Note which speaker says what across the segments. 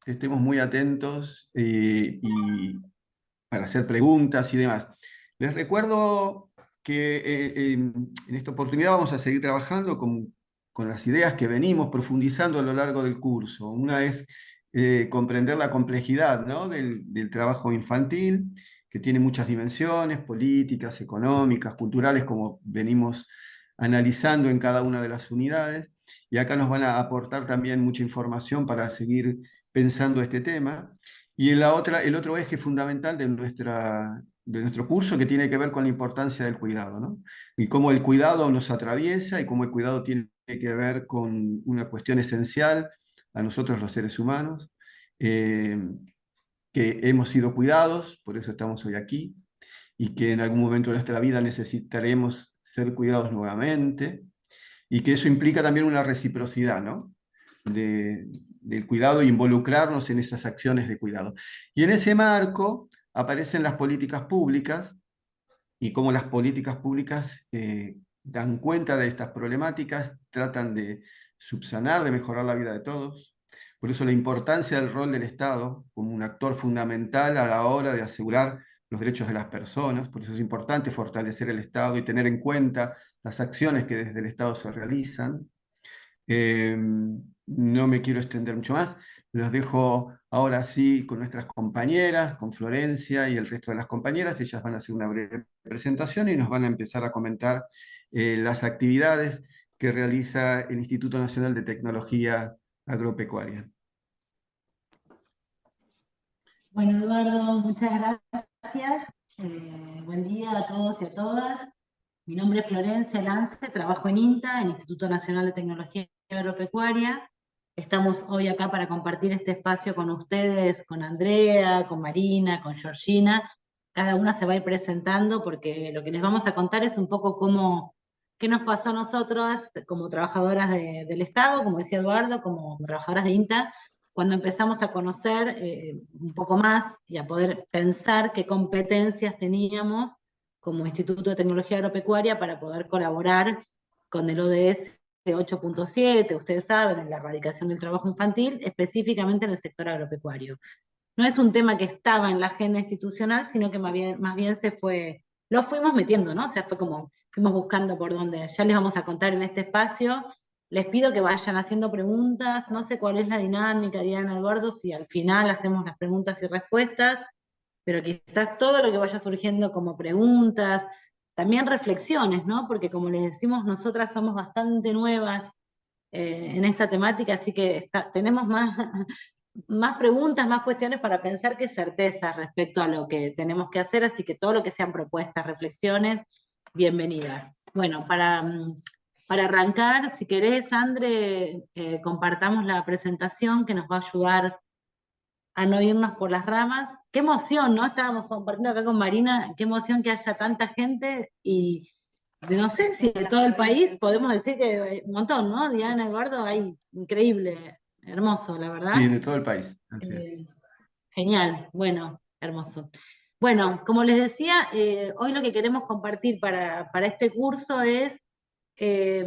Speaker 1: que estemos muy atentos y para hacer preguntas y demás. Les recuerdo que en esta oportunidad vamos a seguir trabajando con las ideas que venimos profundizando a lo largo del curso. Una es comprender la complejidad, ¿no?, del trabajo infantil, que tiene muchas dimensiones, políticas, económicas, culturales, como venimos analizando en cada una de las unidades. Y acá nos van a aportar también mucha información para seguir pensando este tema. Y el otro eje fundamental de nuestro curso, que tiene que ver con la importancia del cuidado, ¿no? Y cómo el cuidado nos atraviesa y cómo el cuidado tiene que ver con una cuestión esencial a nosotros los seres humanos, eh, que hemos sido cuidados, por eso estamos hoy aquí, y que en algún momento de nuestra vida necesitaremos ser cuidados nuevamente, y que eso implica también una reciprocidad, ¿no?, del cuidado e involucrarnos en esas acciones de cuidado. Y en ese marco aparecen las políticas públicas y cómo las políticas públicas dan cuenta de estas problemáticas, tratan de subsanar, de mejorar la vida de todos. Por eso la importancia del rol del Estado como un actor fundamental a la hora de asegurar los derechos de las personas. Por eso es importante fortalecer el Estado y tener en cuenta las acciones que desde el Estado se realizan. No me quiero extender mucho más. Los dejo ahora sí con nuestras compañeras, con Florencia y el resto de las compañeras. Ellas van a hacer una breve presentación y nos van a empezar a comentar las actividades que realiza el Instituto Nacional de Tecnología Agropecuaria.
Speaker 2: Bueno, Eduardo, muchas gracias. Buen día a todos y a todas. Mi nombre es Florencia Lance, trabajo en INTA, el Instituto Nacional de Tecnología Agropecuaria. Estamos hoy acá para compartir este espacio con ustedes, con Andrea, con Marina, con Georgina. Cada una se va a ir presentando porque lo que les vamos a contar es un poco qué nos pasó a nosotras como trabajadoras del Estado, como decía Eduardo, como trabajadoras de INTA, cuando empezamos a conocer un poco más y a poder pensar qué competencias teníamos como Instituto de Tecnología Agropecuaria para poder colaborar con el ODS 8.7, ustedes saben, en la erradicación del trabajo infantil, específicamente en el sector agropecuario. No es un tema que estaba en la agenda institucional, sino que más bien lo fuimos metiendo, ¿no? O sea, fue como, fuimos buscando por dónde. Ya les vamos a contar en este espacio. Les pido que vayan haciendo preguntas. No sé cuál es la dinámica, Diana, Eduardo, si al final hacemos las preguntas y respuestas, pero quizás todo lo que vaya surgiendo como preguntas, también reflexiones, ¿no? Porque como les decimos, nosotras somos bastante nuevas en esta temática, así que tenemos más preguntas, más cuestiones para pensar que certezas respecto a lo que tenemos que hacer, así que todo lo que sean propuestas, reflexiones, bienvenidas. Bueno, para arrancar, si querés, Andre, compartamos la presentación que nos va a ayudar a no irnos por las ramas. Qué emoción, ¿no? Estábamos compartiendo acá con Marina, qué emoción que haya tanta gente y no sé si de todo el país podemos decir que hay un montón, ¿no? Diana, Eduardo, hay increíble, hermoso, la
Speaker 1: Sí,
Speaker 2: verdad.
Speaker 1: de todo el país. Así es.
Speaker 2: Eh, Genial, bueno, hermoso. Bueno, como les decía, hoy lo que queremos compartir para este curso es eh,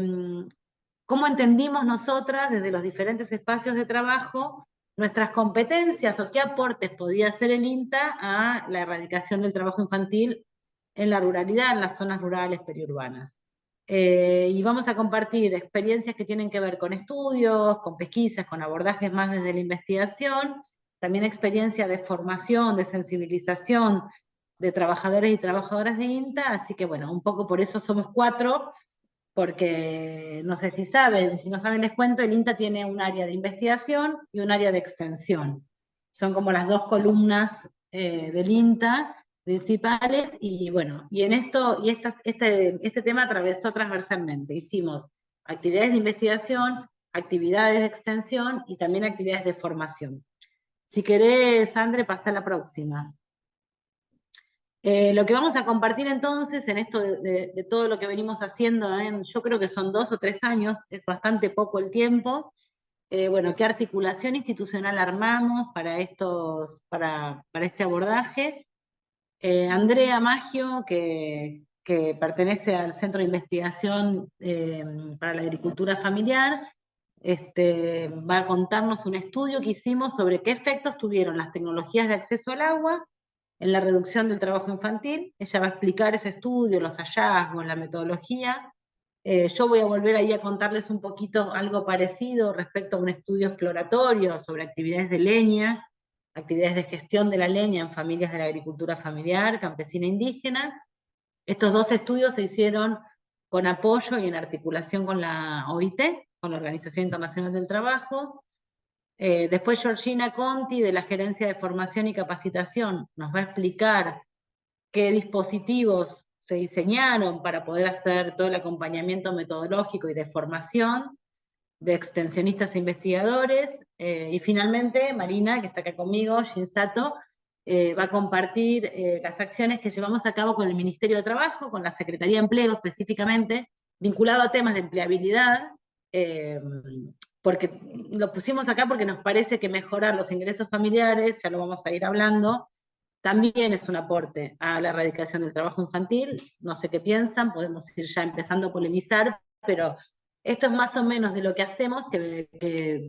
Speaker 2: cómo entendimos nosotras desde los diferentes espacios de trabajo nuestras competencias o qué aportes podía hacer el INTA a la erradicación del trabajo infantil en la ruralidad, en las zonas rurales periurbanas. Y vamos a compartir experiencias que tienen que ver con estudios, con pesquisas, con abordajes más desde la investigación, también experiencia de formación, de sensibilización de trabajadores y trabajadoras de INTA, así que bueno, un poco por eso somos cuatro, porque no sé si saben, si no saben les cuento, el INTA tiene un área de investigación y un área de extensión. Son como las dos columnas del INTA principales, y bueno, y en esto, y este tema atravesó transversalmente. Hicimos actividades de investigación, actividades de extensión y también actividades de formación. Si querés, Andre, pasa a la próxima. Lo que vamos a compartir entonces en esto de todo lo que venimos haciendo, yo creo que son 2 o 3 años, es bastante poco el tiempo. Bueno, ¿qué articulación institucional armamos para este abordaje? Andrea Maggio, que pertenece al Centro de Investigación para la Agricultura Familiar, va a contarnos un estudio que hicimos sobre qué efectos tuvieron las tecnologías de acceso al agua en la reducción del trabajo infantil. Ella va a explicar ese estudio, los hallazgos, la metodología. Yo voy a volver ahí a contarles un poquito algo parecido respecto a un estudio exploratorio sobre actividades de leña, actividades de gestión de la leña en familias de la agricultura familiar, campesina e indígena. Estos dos estudios se hicieron con apoyo y en articulación con la OIT, con la Organización Internacional del Trabajo. Después Georgina Conti, de la Gerencia de Formación y Capacitación, nos va a explicar qué dispositivos se diseñaron para poder hacer todo el acompañamiento metodológico y de formación de extensionistas e investigadores. Y finalmente, Marina, que está acá conmigo, Shinsato, va a compartir las acciones que llevamos a cabo con el Ministerio de Trabajo, con la Secretaría de Empleo específicamente, vinculado a temas de empleabilidad, eh, porque lo pusimos acá porque nos parece que mejorar los ingresos familiares, ya lo vamos a ir hablando, también es un aporte a la erradicación del trabajo infantil. No sé qué piensan, podemos ir ya empezando a polemizar, pero esto es más o menos de lo que hacemos, que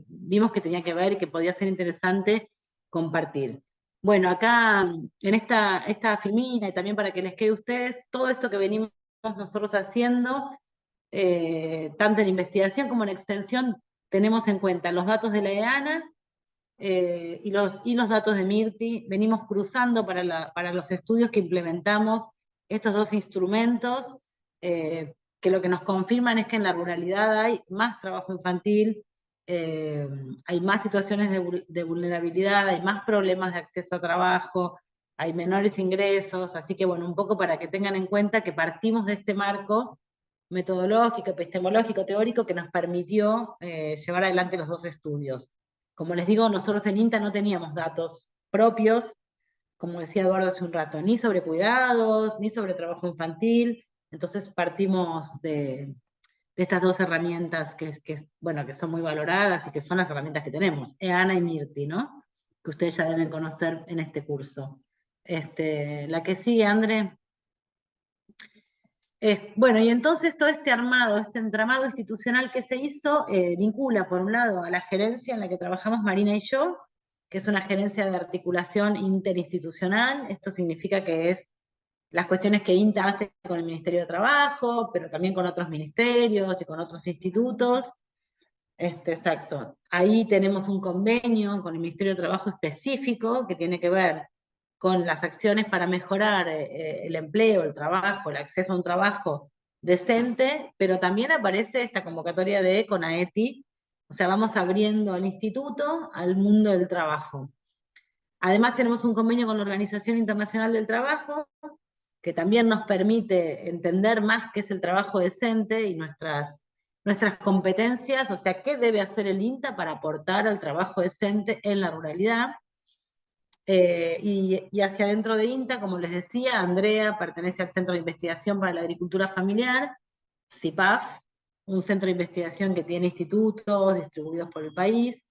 Speaker 2: vimos que tenía que ver y que podía ser interesante compartir. Bueno, acá en esta filmina, y también para que les quede a ustedes, todo esto que venimos nosotros haciendo, tanto en investigación como en extensión, tenemos en cuenta los datos de la EANA, y los datos de Mirti. Venimos cruzando para los estudios que implementamos estos dos instrumentos, que lo que nos confirman es que en la ruralidad hay más trabajo infantil, hay más situaciones de vulnerabilidad, hay más problemas de acceso a trabajo, hay menores ingresos, así que bueno, un poco para que tengan en cuenta que partimos de este marco metodológico, epistemológico, teórico, que nos permitió llevar adelante los dos estudios. Como les digo, nosotros en INTA no teníamos datos propios, como decía Eduardo hace un rato, ni sobre cuidados, ni sobre trabajo infantil, entonces partimos de estas dos herramientas bueno, que son muy valoradas y que son las herramientas que tenemos, EANA y Mirti, ¿no? Que ustedes ya deben conocer en este curso. La que sigue, André. Bueno, y entonces todo este armado, este entramado institucional que se hizo, vincula por un lado a la gerencia en la que trabajamos Marina y yo, que es una gerencia de articulación interinstitucional. Esto significa que es las cuestiones que INTA hace con el Ministerio de Trabajo, pero también con otros ministerios y con otros institutos. Exacto. Ahí tenemos un convenio con el Ministerio de Trabajo específico que tiene que ver con las acciones para mejorar el empleo, el trabajo, el acceso a un trabajo decente, pero también aparece esta convocatoria de CONAETI, o sea, vamos abriendo al instituto al mundo del trabajo. Además tenemos un convenio con la Organización Internacional del Trabajo, que también nos permite entender más qué es el trabajo decente y nuestras competencias, o sea, qué debe hacer el INTA para aportar al trabajo decente en la ruralidad. Y hacia adentro de INTA, como les decía, Andrea pertenece al Centro de Investigación para la Agricultura Familiar, CIPAF, un centro de investigación que tiene institutos distribuidos por el país.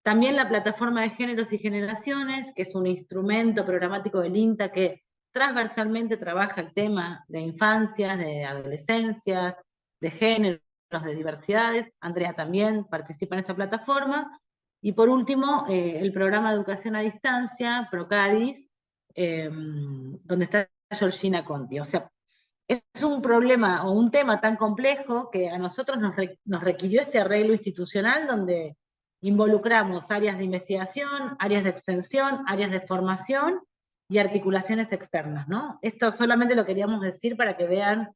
Speaker 2: También la Plataforma de Géneros y Generaciones, que es un instrumento programático del INTA que transversalmente trabaja el tema de infancias, de adolescencias, de géneros, de diversidades. Andrea también participa en esa plataforma. Y por último, el programa de educación a distancia, PROCADIS, donde está Georgina Conti. O sea, es un problema o un tema tan complejo que a nosotros nos requirió este arreglo institucional donde involucramos áreas de investigación, áreas de extensión, áreas de formación y articulaciones externas, ¿no? Esto solamente lo queríamos decir para que vean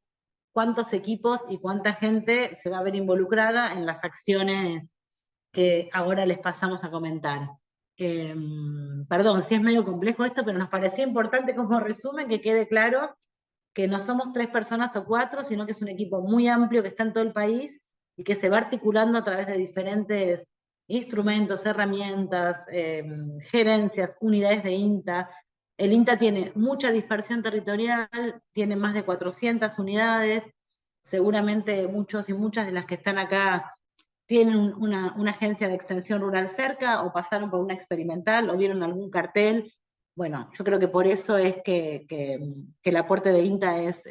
Speaker 2: cuántos equipos y cuánta gente se va a ver involucrada en las acciones que ahora les pasamos a comentar. Perdón, si es medio complejo esto, pero nos parecía importante como resumen que quede claro que no somos 3 personas o 4, sino que es un equipo muy amplio que está en todo el país y que se va articulando a través de diferentes instrumentos, herramientas, gerencias, unidades de INTA. El INTA tiene mucha dispersión territorial, tiene más de 400 unidades, seguramente muchos y muchas de las que están acá tienen una agencia de extensión rural cerca, o pasaron por una experimental, o vieron algún cartel. Bueno, yo creo que por eso es que el aporte de INTA es,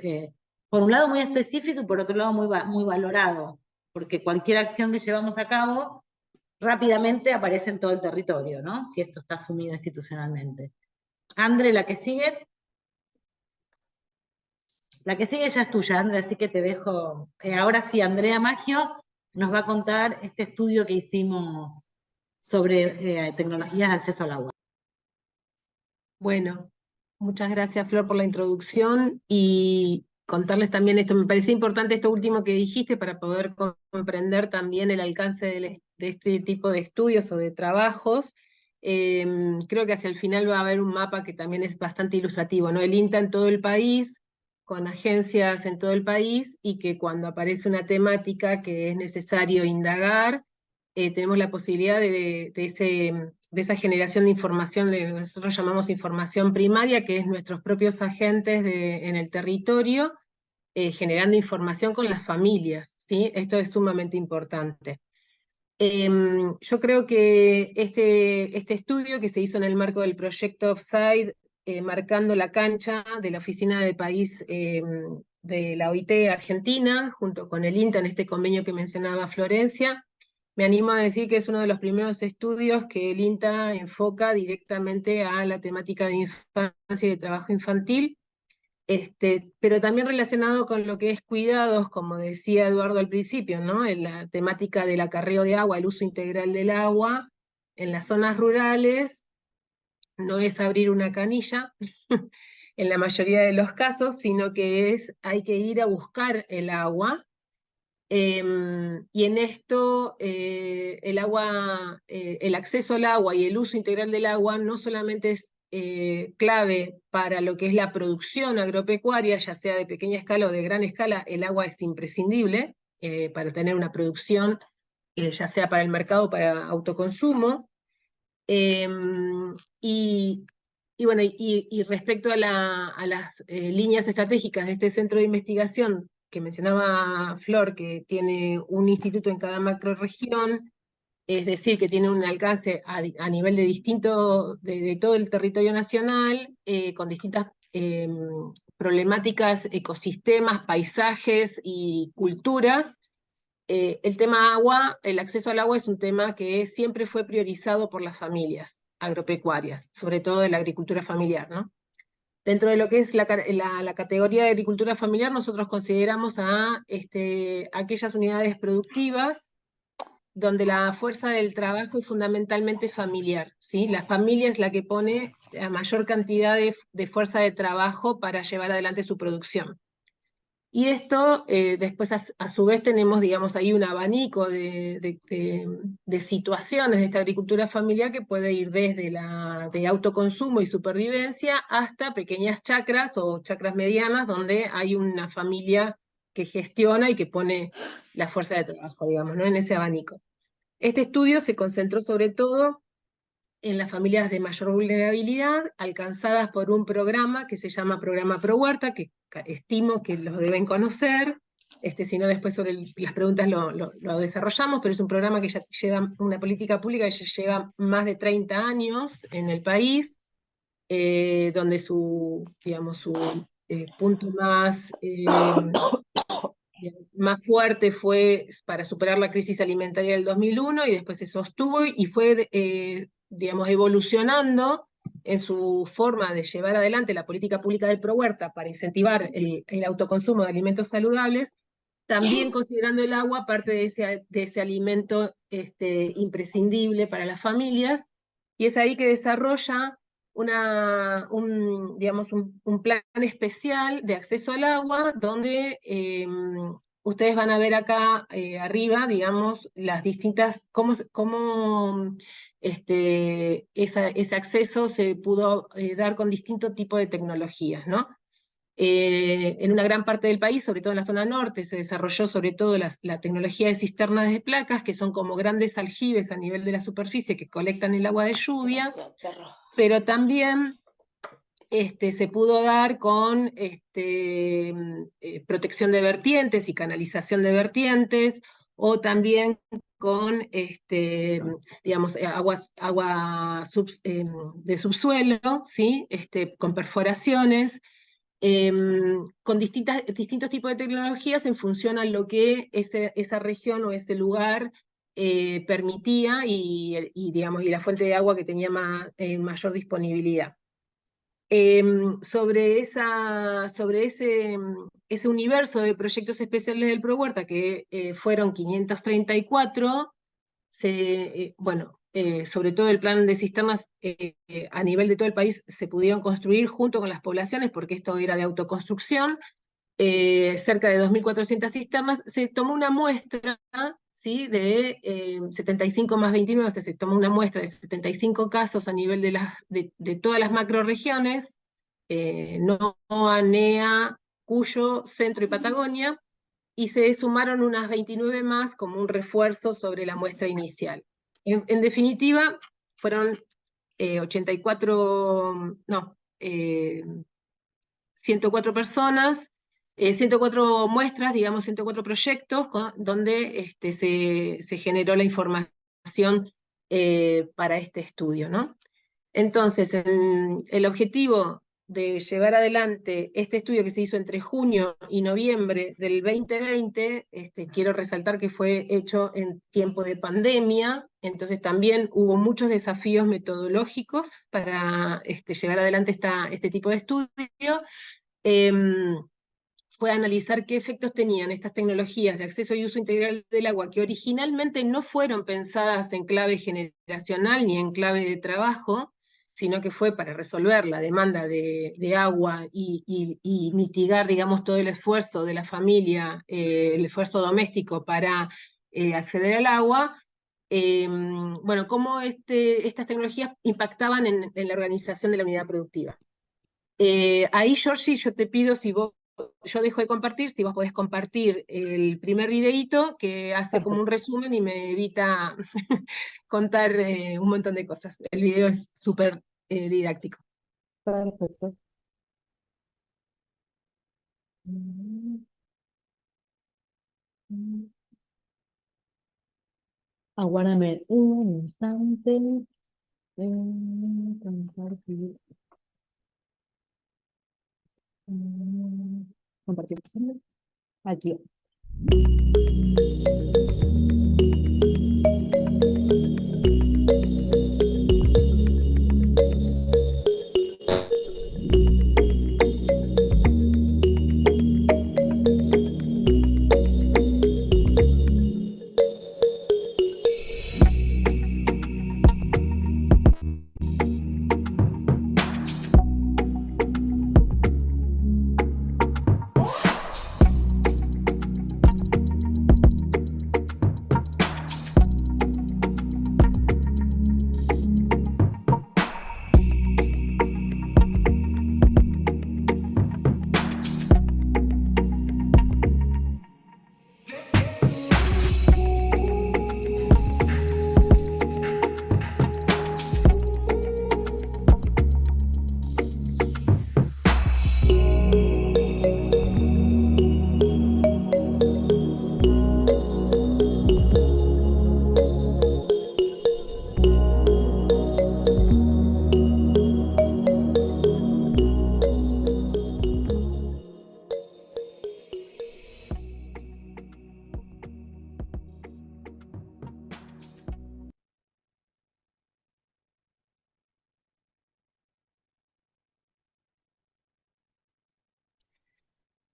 Speaker 2: por un lado, muy específico y por otro lado, muy valorado. porque cualquier acción que llevamos a cabo rápidamente aparece en todo el territorio, ¿no? Si esto está asumido institucionalmente. Andre, la que sigue. La que sigue ya es tuya, Andrea, así que te dejo. Ahora sí, Andrea Maggio nos va a contar este estudio que hicimos sobre tecnologías de acceso al agua.
Speaker 3: Bueno, muchas gracias, Flor, por la introducción y contarles también esto. Me parecía importante esto último que dijiste para poder comprender también el alcance de este tipo de estudios o de trabajos. Creo que hacia el final va a haber un mapa que también es bastante ilustrativo, ¿no? El INTA en todo el país, con agencias en todo el país, y que cuando aparece una temática que es necesario indagar, tenemos la posibilidad de esa generación de información, nosotros llamamos información primaria, que es nuestros propios agentes en el territorio, generando información con las familias, ¿sí? Esto es sumamente importante. Yo creo que este estudio que se hizo en el marco del proyecto Offside, marcando la cancha de la Oficina de País de la OIT Argentina, junto con el INTA en este convenio que mencionaba Florencia, me animo a decir que es uno de los primeros estudios que el INTA enfoca directamente a la temática de infancia y de trabajo infantil, pero también relacionado con lo que es cuidados, como decía Eduardo al principio, ¿no? En la temática del acarreo de agua, el uso integral del agua, en las zonas rurales, no es abrir una canilla, en la mayoría de los casos, sino que hay que ir a buscar el agua. Y en esto el acceso al agua y el uso integral del agua no solamente es clave para lo que es la producción agropecuaria, ya sea de pequeña escala o de gran escala, el agua es imprescindible para tener una producción, ya sea para el mercado o para autoconsumo. Y, bueno, y respecto a las líneas estratégicas de este centro de investigación que mencionaba Flor, que tiene un instituto en cada macrorregión, es decir, que tiene un alcance a nivel de todo el territorio nacional, con distintas problemáticas, ecosistemas, paisajes y culturas. El tema agua, el acceso al agua es un tema que siempre fue priorizado por las familias agropecuarias, sobre todo de la agricultura familiar, ¿no? Dentro de lo que es la categoría de agricultura familiar, nosotros consideramos a aquellas unidades productivas donde la fuerza del trabajo es fundamentalmente familiar, ¿sí? La familia es la que pone la mayor cantidad de fuerza de trabajo para llevar adelante su producción. Y esto, después a su vez tenemos, digamos, ahí un abanico de situaciones de esta agricultura familiar que puede ir desde la de autoconsumo y supervivencia hasta pequeñas chacras o chacras medianas donde hay una familia que gestiona y que pone la fuerza de trabajo, digamos, ¿no? En ese abanico. Este estudio se concentró sobre todo en las familias de mayor vulnerabilidad, alcanzadas por un programa que se llama Programa Pro Huerta, que estimo que lo deben conocer, si no después sobre las preguntas lo desarrollamos, pero es un programa que ya lleva una política pública que ya lleva más de 30 años en el país, donde digamos, su punto más fuerte fue para superar la crisis alimentaria del 2001 y después se sostuvo y fue, digamos, evolucionando en su forma de llevar adelante la política pública del ProHuerta para incentivar el autoconsumo de alimentos saludables, también considerando el agua parte de ese alimento imprescindible para las familias, y es ahí que desarrolla digamos, un plan especial de acceso al agua, donde ustedes van a ver acá arriba, digamos, las distintas, cómo ese acceso se pudo dar con distintos tipos de tecnologías, ¿no? En una gran parte del país, sobre todo en la zona norte, se desarrolló sobre todo la tecnología de cisternas de placas, que son como grandes aljibes a nivel de la superficie que colectan el agua de lluvia, pero también se pudo dar con protección de vertientes y canalización de vertientes, o también con digamos, agua de subsuelo, ¿sí? Con perforaciones. con distintos tipos de tecnologías en función a lo que esa región o ese lugar permitía digamos, y la fuente de agua que tenía mayor disponibilidad. Sobre ese universo de proyectos especiales del ProHuerta, que fueron 534, bueno, sobre todo el plan de cisternas a nivel de todo el país se pudieron construir junto con las poblaciones, porque esto era de autoconstrucción, cerca de 2.400 cisternas. Se tomó una muestra, ¿sí?, de 75 más 29, o sea, se tomó una muestra de 75 casos a nivel de todas las macroregiones, NOA, NEA, Cuyo, Centro y Patagonia, y se sumaron unas 29 más como un refuerzo sobre la muestra inicial. En definitiva, fueron 104 personas, 104 muestras, digamos 104 proyectos, donde se generó la información para este estudio, ¿no? Entonces, el objetivo de llevar adelante este estudio que se hizo entre junio y noviembre del 2020, quiero resaltar que fue hecho en tiempo de pandemia, entonces también hubo muchos desafíos metodológicos para llevar adelante este tipo de estudio. Fue analizar qué efectos tenían estas tecnologías de acceso y uso integral del agua, que originalmente no fueron pensadas en clave generacional ni en clave de trabajo, sino que fue para resolver la demanda de agua y mitigar, digamos, todo el esfuerzo de la familia, el esfuerzo doméstico para acceder al agua. Bueno, cómo estas tecnologías impactaban en la organización de la unidad productiva. Ahí, Georgie, yo te pido, yo dejo de compartir, si vos podés compartir el primer videíto que hace como un resumen y me evita contar un montón de cosas. El video es súper didáctico.
Speaker 4: Perfecto. Aguárdame un instante. Compartir. Compartir. Aquí.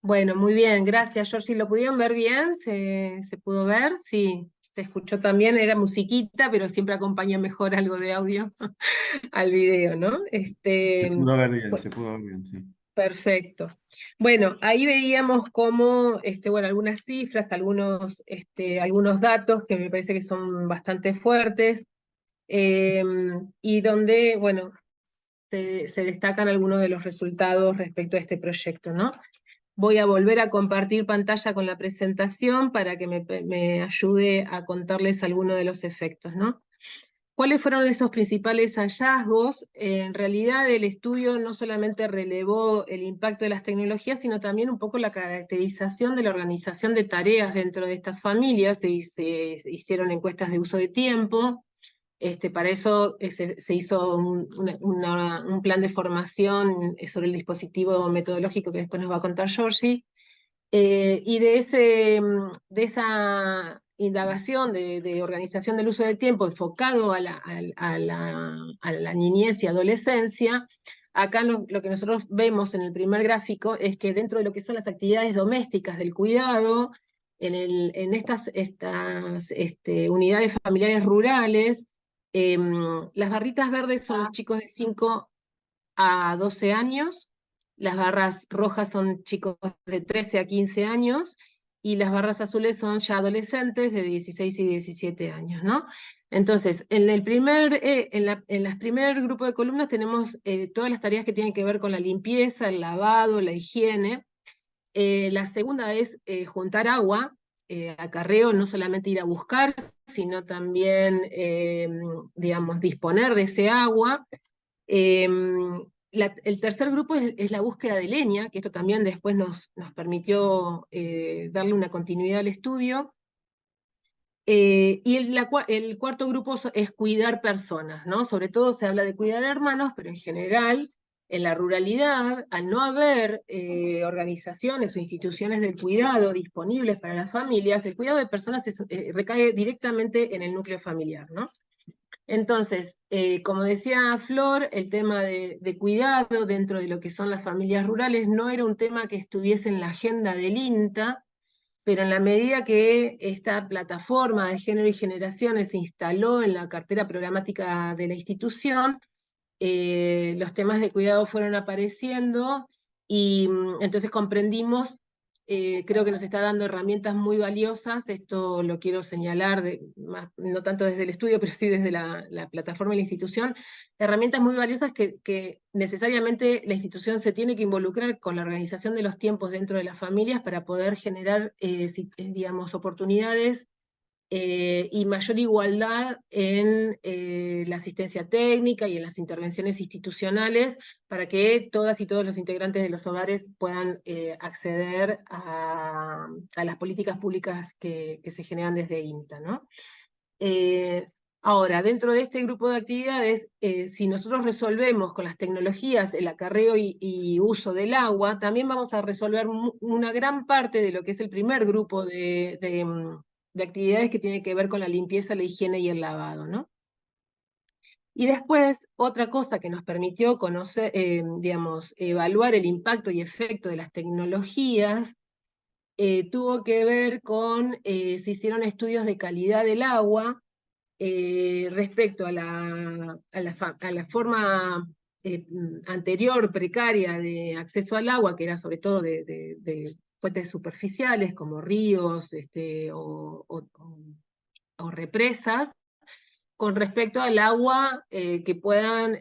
Speaker 3: Bueno, muy bien, gracias, Georgie. ¿Lo pudieron ver bien? ¿Se pudo ver? Sí, se escuchó también, era musiquita, pero siempre acompaña mejor algo de audio al video, ¿no?
Speaker 1: Se pudo ver bien, se pudo ver bien, sí.
Speaker 3: Perfecto. Bueno, ahí veíamos cómo, bueno, algunas cifras, algunos datos que me parece que son bastante fuertes, y donde, bueno, se destacan algunos de los resultados respecto a este proyecto, ¿no? Voy a volver a compartir pantalla con la presentación para que me ayude a contarles algunos de los efectos, ¿no? ¿Cuáles fueron esos principales hallazgos? En realidad el estudio no solamente relevó el impacto de las tecnologías, sino también un poco la caracterización de la organización de tareas dentro de estas familias. Se hicieron encuestas de uso de tiempo, Para eso se hizo un plan de formación sobre el dispositivo metodológico que después nos va a contar Georgie. Y de esa indagación de organización del uso del tiempo enfocado a la niñez y adolescencia, acá lo que nosotros vemos en el primer gráfico es que dentro de lo que son las actividades domésticas del cuidado, en estas unidades familiares rurales, las barritas verdes son los chicos de 5 a 12 años, las barras rojas son chicos de 13 a 15 años, y las barras azules son ya adolescentes de 16 y 17 años, ¿no? Entonces, en el primer grupo de columnas tenemos todas las tareas que tienen que ver con la limpieza, el lavado, la higiene. La segunda es juntar agua, acarreo, no solamente ir a buscar, sino también, digamos, disponer de ese agua. El tercer grupo es la búsqueda de leña, que esto también después nos permitió darle una continuidad al estudio. Y el cuarto grupo es cuidar personas, ¿no? Sobre todo se habla de cuidar hermanos, pero en general, en la ruralidad, al no haber organizaciones o instituciones del cuidado disponibles para las familias, el cuidado de personas recae directamente en el núcleo familiar, ¿no? Entonces, como decía Flor, el tema de cuidado dentro de lo que son las familias rurales no era un tema que estuviese en la agenda del INTA, pero en la medida que esta plataforma de género y generaciones se instaló en la cartera programática de la institución, los temas de cuidado fueron apareciendo y entonces comprendimos, creo que nos está dando herramientas muy valiosas, esto lo quiero señalar, no tanto desde el estudio, pero sí desde la plataforma y la institución, herramientas muy valiosas que necesariamente la institución se tiene que involucrar con la organización de los tiempos dentro de las familias para poder generar, digamos, oportunidades y mayor igualdad en la asistencia técnica y en las intervenciones institucionales para que todas y todos los integrantes de los hogares puedan acceder a las políticas públicas que se generan desde INTA, ¿no? Ahora, dentro de este grupo de actividades, si nosotros resolvemos con las tecnologías el acarreo y uso del agua, también vamos a resolver una gran parte de lo que es el primer grupo de actividades que tiene que ver con la limpieza, la higiene y el lavado, ¿no? Y después, otra cosa que nos permitió conocer, digamos, evaluar el impacto y efecto de las tecnologías, tuvo que ver con, se hicieron estudios de calidad del agua respecto a la forma anterior, precaria, de acceso al agua, que era sobre todo de fuentes superficiales, como ríos o represas, con respecto al agua que puedan,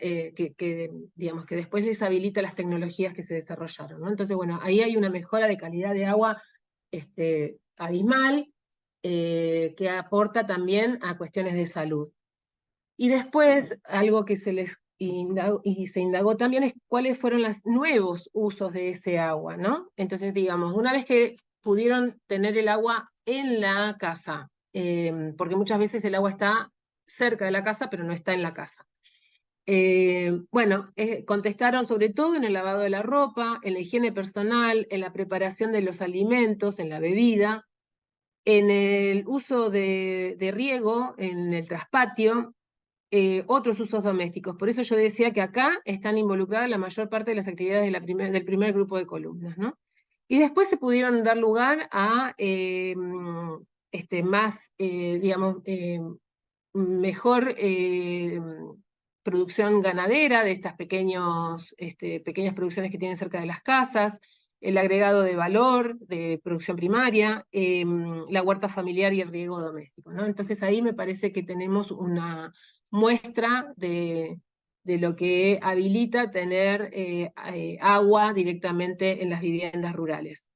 Speaker 3: digamos, que después les habilita las tecnologías que se desarrollaron, ¿no? Entonces, bueno, ahí hay una mejora de calidad de agua abismal, que aporta también a cuestiones de salud. Y después, algo que se indagó también es cuáles fueron los nuevos usos de ese agua, ¿no? Entonces, digamos, una vez que pudieron tener el agua en la casa, porque muchas veces el agua está cerca de la casa, pero no está en la casa. Bueno, contestaron sobre todo en el lavado de la ropa, en la higiene personal, en la preparación de los alimentos, en la bebida, en el uso de riego, en el traspatio, otros usos domésticos. Por eso yo decía que acá están involucradas la mayor parte de las actividades del primer grupo de columnas, ¿no? Y después se pudieron dar lugar a digamos, mejor producción ganadera de estas pequeñas producciones que tienen cerca de las casas, el agregado de valor de producción primaria, la huerta familiar y el riego doméstico, ¿no? Entonces ahí me parece que tenemos una muestra de lo que habilita tener agua directamente en las viviendas rurales.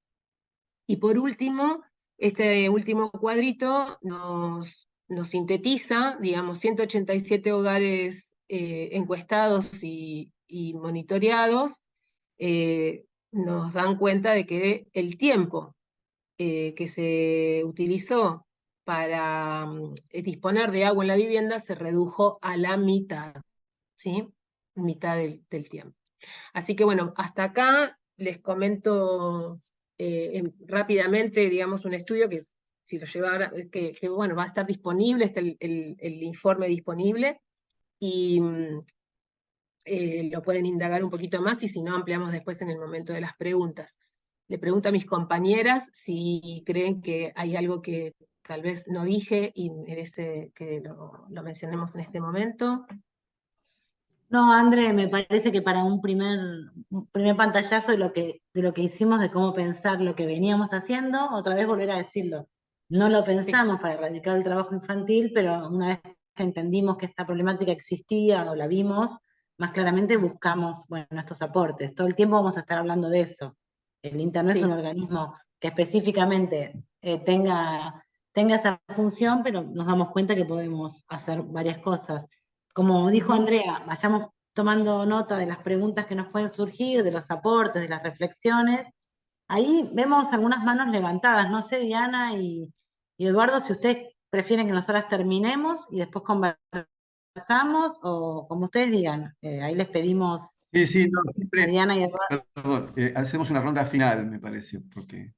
Speaker 3: Y por último, este último cuadrito nos sintetiza, digamos, 187 hogares encuestados y monitoreados, nos dan cuenta de que el tiempo que se utilizó para disponer de agua en la vivienda se redujo a la mitad, ¿sí? Mitad del tiempo. Así que bueno, hasta acá les comento rápidamente, digamos, un estudio que si lo llevara, que bueno, va a estar disponible, está el informe disponible, y lo pueden indagar un poquito más, y si no, ampliamos después en el momento de las preguntas. Le pregunto a mis compañeras si creen que hay algo que tal vez no dije y merece que lo mencionemos en este momento.
Speaker 2: No, André, me parece que para un primer pantallazo de lo que hicimos, de cómo pensar lo que veníamos haciendo, otra vez volver a decirlo. No lo
Speaker 3: Sí,
Speaker 2: pensamos para erradicar el trabajo infantil, pero una vez que entendimos que esta problemática existía o la vimos, más claramente buscamos, bueno, estos aportes. Todo el tiempo vamos a estar hablando de eso. El INTA no es un
Speaker 3: sí.
Speaker 2: organismo que específicamente tenga esa función, pero nos damos cuenta que podemos hacer varias cosas. Como dijo
Speaker 3: Ujú.
Speaker 2: Andrea, vayamos tomando nota de las preguntas que nos pueden surgir, de los aportes, de las reflexiones. Ahí vemos algunas manos levantadas. No sé, Diana y Eduardo, si ustedes prefieren que nosotras terminemos y después conversamos, o como ustedes digan. Ahí les pedimos
Speaker 1: Sí, sí, no,
Speaker 2: a
Speaker 1: siempre,
Speaker 2: Diana y Eduardo.
Speaker 1: perdón, hacemos una ronda final, me parece, porque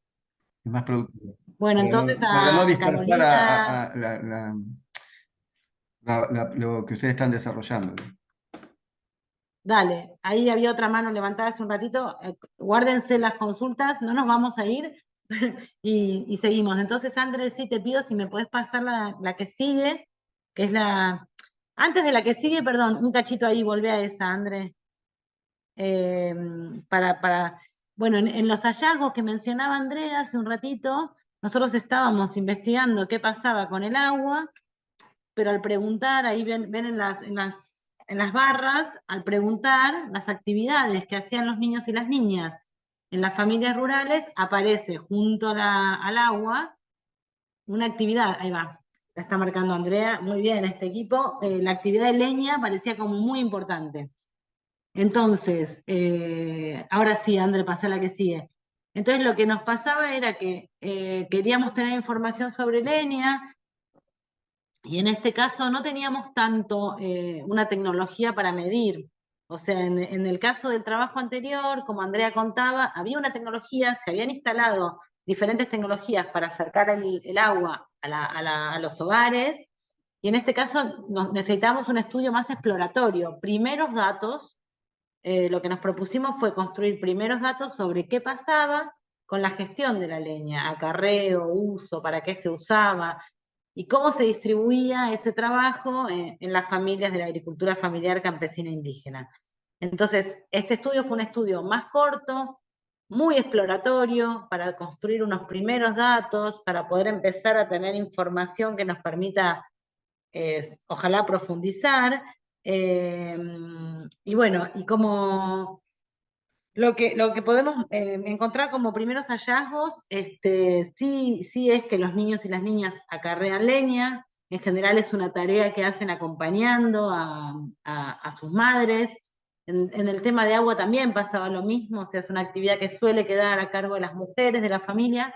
Speaker 1: es más productivo.
Speaker 2: Bueno, entonces
Speaker 1: Para no
Speaker 2: a
Speaker 1: dispersar
Speaker 2: Carolina,
Speaker 1: lo que ustedes están desarrollando.
Speaker 2: dale, ahí había otra mano levantada hace un ratito. Guárdense las consultas, no nos vamos a ir y seguimos. Entonces, Andrés, sí te pido si me podés pasar la que sigue, que es la. Antes de la que sigue, perdón, un cachito ahí, volvé a esa, Andrés. Eh, bueno, en los hallazgos que mencionaba Andrea hace un ratito, nosotros estábamos investigando qué pasaba con el agua, pero al preguntar, ahí ven en las barras, al preguntar las actividades que hacían los niños y las niñas en las familias rurales, aparece junto al agua una actividad, ahí va, la está marcando Andrea, muy bien este equipo, la actividad de leña parecía como muy importante. Entonces, ahora sí, André, pasa la que sigue. Entonces lo que nos pasaba era que queríamos tener información sobre leña, y en este caso no teníamos tanto una tecnología para medir. O sea, en el caso del trabajo anterior, como Andrea contaba, había una tecnología, se habían instalado diferentes tecnologías para acercar el agua a los hogares, y en este caso necesitamos un estudio más exploratorio. Primeros datos, lo que nos propusimos fue construir primeros datos sobre qué pasaba con la gestión de la leña, acarreo, uso, para qué se usaba, y cómo se distribuía ese trabajo en las familias de la agricultura familiar campesina indígena. Entonces, este estudio fue un estudio más corto, muy exploratorio, para construir unos primeros datos, para poder empezar a tener información que nos permita, ojalá, profundizar. Y bueno, y como lo que podemos encontrar como primeros hallazgos, sí es que los niños y las niñas acarrean leña. En general es una tarea que hacen acompañando a sus madres. En el tema de agua también pasaba lo mismo, o sea, es una actividad que suele quedar a cargo de las mujeres de la familia.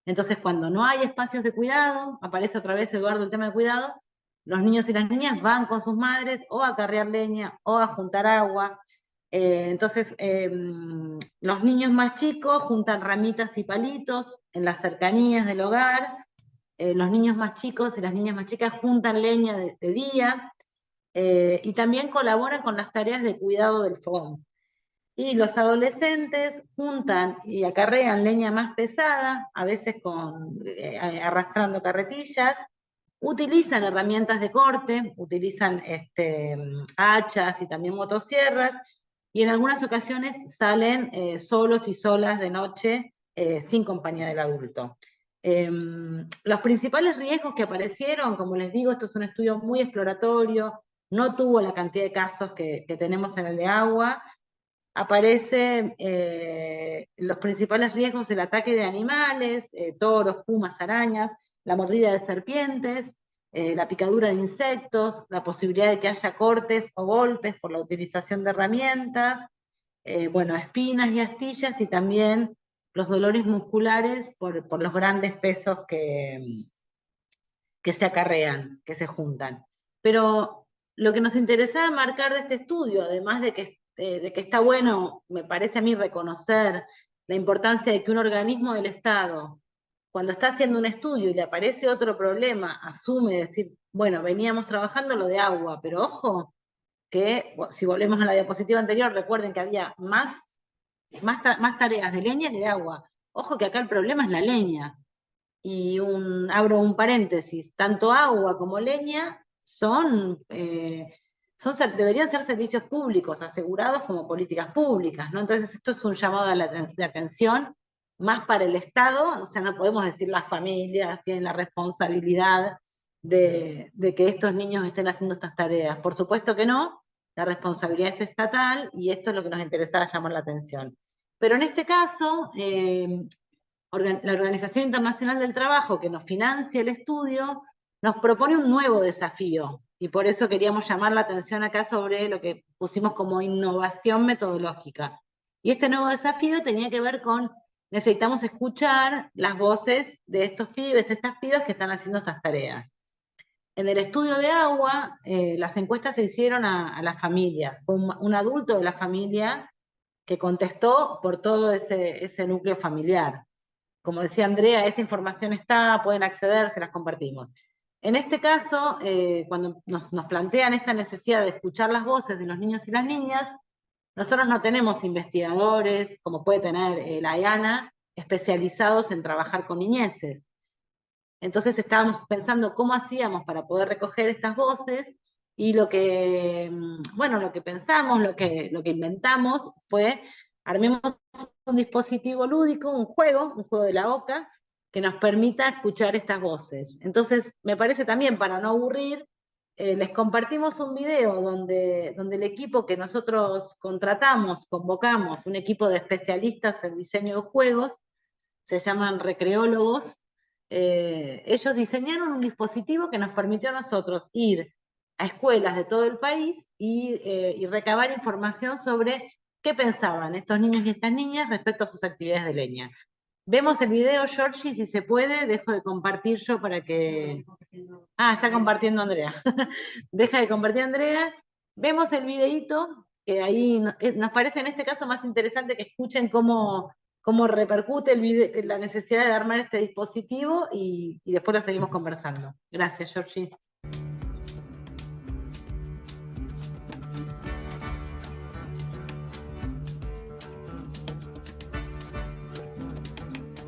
Speaker 2: Entonces, cuando no hay espacios de cuidado, aparece otra vez, Eduardo, el tema de cuidado, los niños y las niñas van con sus madres o a acarrear leña o a juntar agua. Entonces, los niños más chicos juntan ramitas y palitos en las cercanías del hogar. Los niños más chicos y las niñas más chicas juntan leña de día, y también colaboran con las tareas de cuidado del fogón. Y los adolescentes juntan y acarrean leña más pesada, a veces arrastrando carretillas, utilizan herramientas de corte, utilizan hachas y también motosierras, y en algunas ocasiones salen solos y solas de noche, sin compañía del adulto. Los principales riesgos que aparecieron, como les digo, esto es un estudio muy exploratorio, no tuvo la cantidad de casos que tenemos en el de agua. Aparecen los principales riesgos: el ataque de animales, toros, pumas, arañas, la mordida de serpientes, la picadura de insectos, la posibilidad de que haya cortes o golpes por la utilización de herramientas, bueno, espinas y astillas, y también los dolores musculares por los grandes pesos que se acarrean, que se juntan. Pero lo que nos interesaba marcar de este estudio, además de que está bueno, me parece a mí, reconocer la importancia de que un organismo del Estado, cuando está haciendo un estudio y le aparece otro problema, asume decir, bueno, veníamos trabajando lo de agua, pero ojo, que si volvemos a la diapositiva anterior, recuerden que había más tareas de leña que de agua. Ojo que acá el problema es la leña. Y abro un paréntesis, tanto agua como leña deberían ser servicios públicos, asegurados como políticas públicas, ¿no? Entonces esto es un llamado de atención más para el Estado, o sea, no podemos decir las familias tienen la responsabilidad de que estos niños estén haciendo estas tareas. Por supuesto que no, la responsabilidad es estatal y esto es lo que nos interesaba llamar la atención. Pero en este caso, la Organización Internacional del Trabajo, que nos financia el estudio, nos propone un nuevo desafío, y por eso queríamos llamar la atención acá sobre lo que pusimos como innovación metodológica. Y este nuevo desafío tenía que ver con, necesitamos escuchar las voces de estos pibes, estas pibas que están haciendo estas tareas. En el estudio de agua, las encuestas se hicieron a las familias. Fue un adulto de la familia que contestó por todo ese núcleo familiar. Como decía Andrea, esa información está, pueden acceder, se las compartimos. En este caso, cuando nos plantean esta necesidad de escuchar las voces de los niños y las niñas, nosotros no tenemos investigadores, como puede tener la IANA, especializados en trabajar con niñeces. Entonces estábamos pensando cómo hacíamos para poder recoger estas voces, y lo que pensamos, lo que inventamos fue, armemos un dispositivo lúdico, un juego de la OCA, que nos permita escuchar estas voces. Entonces, me parece también, para no aburrir, les compartimos un video donde el equipo que nosotros convocamos, un equipo de especialistas en diseño de juegos, se llaman recreólogos. Ellos diseñaron un dispositivo que nos permitió a nosotros ir a escuelas de todo el país y recabar información sobre qué pensaban estos niños y estas niñas respecto a sus actividades de leña. Vemos el video, Georgie, si se puede, dejo de compartir yo para que... Ah, está compartiendo Andrea. Deja de compartir Andrea. Vemos el videíto, que ahí nos parece en este caso más interesante que escuchen cómo repercute la necesidad de armar este dispositivo, y después lo seguimos conversando. Gracias, Georgie.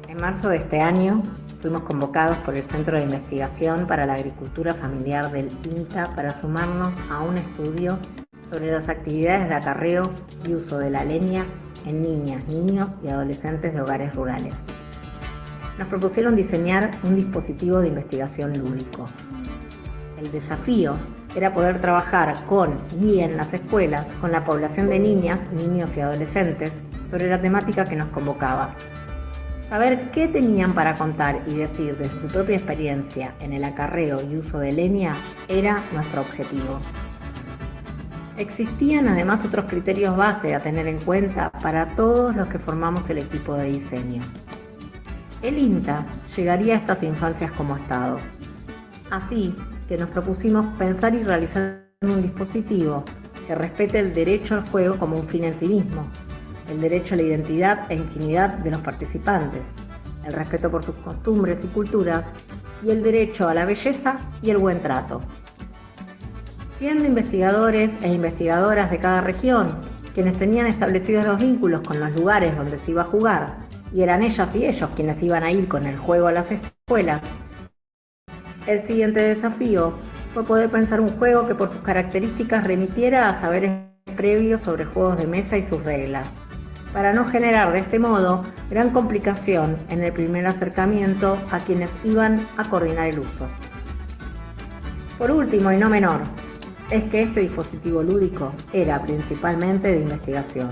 Speaker 5: En marzo de este año fuimos convocados por el Centro de Investigación para la Agricultura Familiar del INTA para sumarnos a un estudio sobre las actividades de acarreo y uso de la leña en niñas, niños y adolescentes de hogares rurales. Nos propusieron diseñar un dispositivo de investigación lúdico. El desafío era poder trabajar con y en las escuelas con la población de niñas, niños y adolescentes sobre la temática que nos convocaba. Saber qué tenían para contar y decir de su propia experiencia en el acarreo y uso de leña era nuestro objetivo. Existían además otros criterios base a tener en cuenta para todos los que formamos el equipo de diseño. El INTA llegaría a estas infancias como Estado. Así que nos propusimos pensar y realizar un dispositivo que respete el derecho al juego como un fin en sí mismo, el derecho a la identidad e intimidad de los participantes, el respeto por sus costumbres y culturas, y el derecho a la belleza y el buen trato. Siendo investigadores e investigadoras de cada región, quienes tenían establecidos los vínculos con los lugares donde se iba a jugar, y eran ellas y ellos quienes iban a ir con el juego a las escuelas, el siguiente desafío fue poder pensar un juego que por sus características remitiera a saberes previos sobre juegos de mesa y sus reglas, para no generar de este modo gran complicación en el primer acercamiento a quienes iban a coordinar el uso. Por último y no menor, es que este dispositivo lúdico era principalmente de investigación.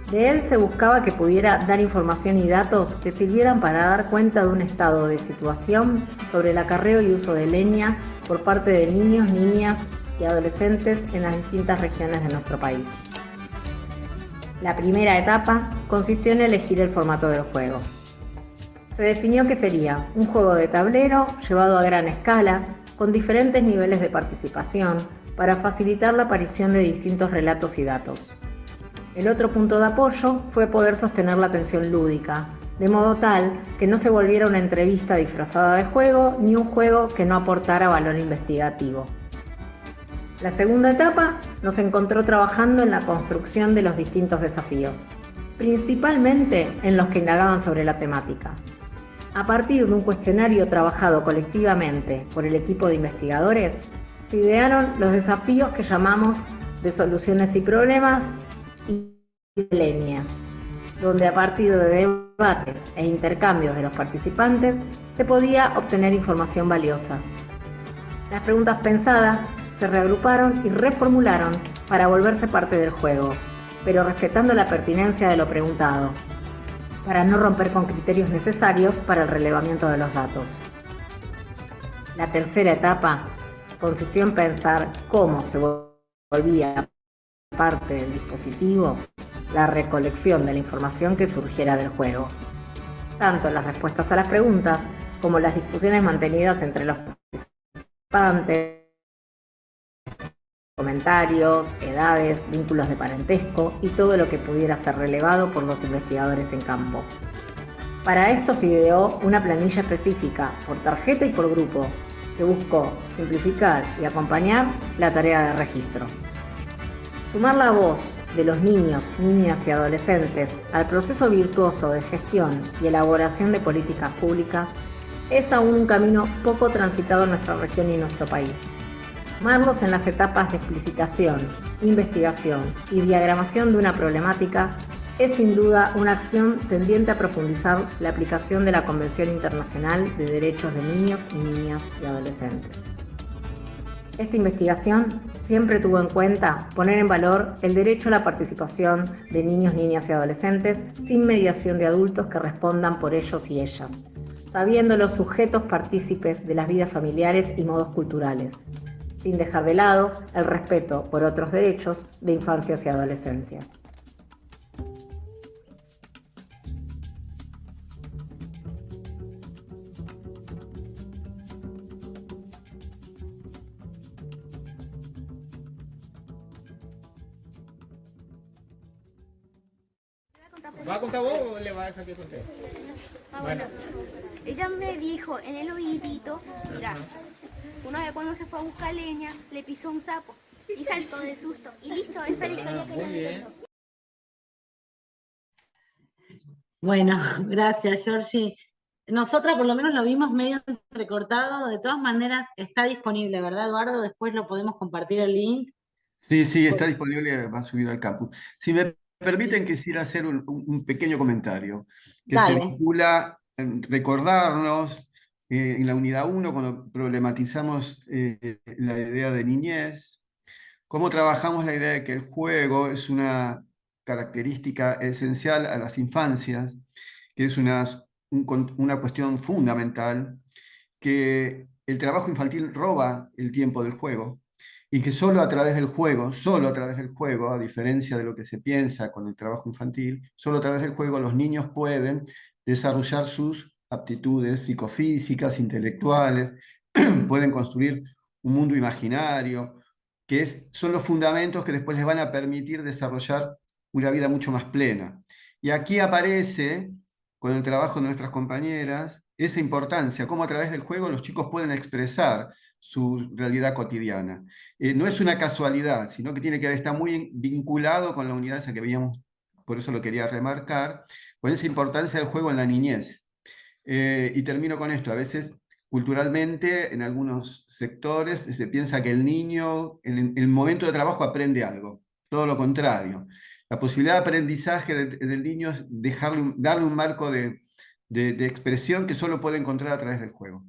Speaker 5: De él se buscaba que pudiera dar información y datos que sirvieran para dar cuenta de un estado de situación sobre el acarreo y uso de leña por parte de niños, niñas y adolescentes en las distintas regiones de nuestro país. La primera etapa consistió en elegir el formato del juego. Se definió que sería un juego de tablero llevado a gran escala, con diferentes niveles de participación, para facilitar la aparición de distintos relatos y datos. El otro punto de apoyo fue poder sostener la atención lúdica, de modo tal que no se volviera una entrevista disfrazada de juego ni un juego que no aportara valor investigativo. La segunda etapa nos encontró trabajando en la construcción de los distintos desafíos, principalmente en los que indagaban sobre la temática. A partir de un cuestionario trabajado colectivamente por el equipo de investigadores, se idearon los desafíos que llamamos de soluciones y problemas y de línea, donde a partir de debates e intercambios de los participantes se podía obtener información valiosa. Las preguntas pensadas se reagruparon y reformularon para volverse parte del juego, pero respetando la pertinencia de lo preguntado, para no romper con criterios necesarios para el relevamiento de los datos. La tercera etapa consistió en pensar cómo se volvía parte del dispositivo la recolección de la información que surgiera del juego, tanto las respuestas a las preguntas como las discusiones mantenidas entre los participantes, comentarios, edades, vínculos de parentesco y todo lo que pudiera ser relevado por los investigadores en campo. Para esto se ideó una planilla específica por tarjeta y por grupo, que buscó simplificar y acompañar la tarea de registro. Sumar la voz de los niños, niñas y adolescentes al proceso virtuoso de gestión y elaboración de políticas públicas es aún un camino poco transitado en nuestra región y en nuestro país. Sumarlos en las etapas de explicitación, investigación y diagramación de una problemática es sin duda una acción tendiente a profundizar la aplicación de la Convención Internacional de Derechos de Niños y Niñas y Adolescentes. Esta investigación siempre tuvo en cuenta poner en valor el derecho a la participación de niños, niñas y adolescentes sin mediación de adultos que respondan por ellos y ellas, sabiéndolos sujetos partícipes de las vidas familiares y modos culturales, sin dejar de lado el respeto por otros derechos de infancias y adolescencias.
Speaker 6: ¿Va a contar vos o le va a dejar que conté?
Speaker 7: Bueno, ella me dijo en el oídito, mira, una vez cuando se fue a buscar leña, le pisó un sapo y saltó de susto. Y listo, esa es la historia que
Speaker 6: Muy
Speaker 7: ella me
Speaker 6: bien.
Speaker 7: contó.
Speaker 2: Bueno, gracias, Georgie. Nosotras por lo menos lo vimos medio recortado. De todas maneras, está disponible, ¿verdad, Eduardo? Después lo podemos compartir el link.
Speaker 1: Sí, está disponible, va subido al campus. Si me permiten, quisiera hacer un pequeño comentario que se
Speaker 2: Dale.
Speaker 1: vincula en recordarnos en la unidad 1, cuando problematizamos la idea de niñez, cómo trabajamos la idea de que el juego es una característica esencial a las infancias, que es una cuestión fundamental, que el trabajo infantil roba el tiempo del juego y que solo a través del juego, a diferencia de lo que se piensa con el trabajo infantil, solo a través del juego los niños pueden desarrollar sus aptitudes psicofísicas, intelectuales, pueden construir un mundo imaginario, son los fundamentos que después les van a permitir desarrollar una vida mucho más plena. Y aquí aparece, con el trabajo de nuestras compañeras, esa importancia, cómo a través del juego los chicos pueden expresar su realidad cotidiana. No es una casualidad, sino que está muy vinculado con la unidad esa que veíamos, por eso lo quería remarcar, con esa importancia del juego en la niñez. Y termino con esto, a veces culturalmente en algunos sectores se piensa que el niño en el momento de trabajo aprende algo, todo lo contrario. La posibilidad de aprendizaje del niño es darle un marco de expresión que solo puede encontrar a través del juego.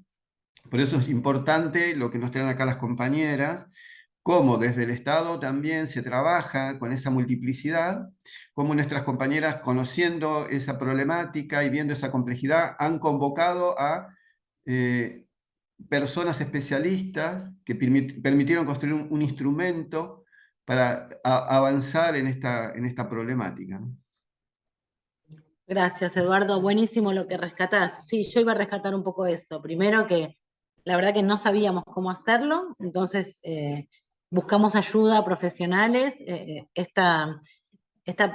Speaker 1: Por eso es importante lo que nos traen acá las compañeras, cómo desde el Estado también se trabaja con esa multiplicidad, cómo nuestras compañeras, conociendo esa problemática y viendo esa complejidad, han convocado a personas especialistas que permitieron construir un instrumento para avanzar en esta problemática, ¿no?
Speaker 2: Gracias, Eduardo. Buenísimo lo que rescatás. Sí, yo iba a rescatar un poco eso. Primero que la verdad que no sabíamos cómo hacerlo, entonces buscamos ayuda a profesionales. Esta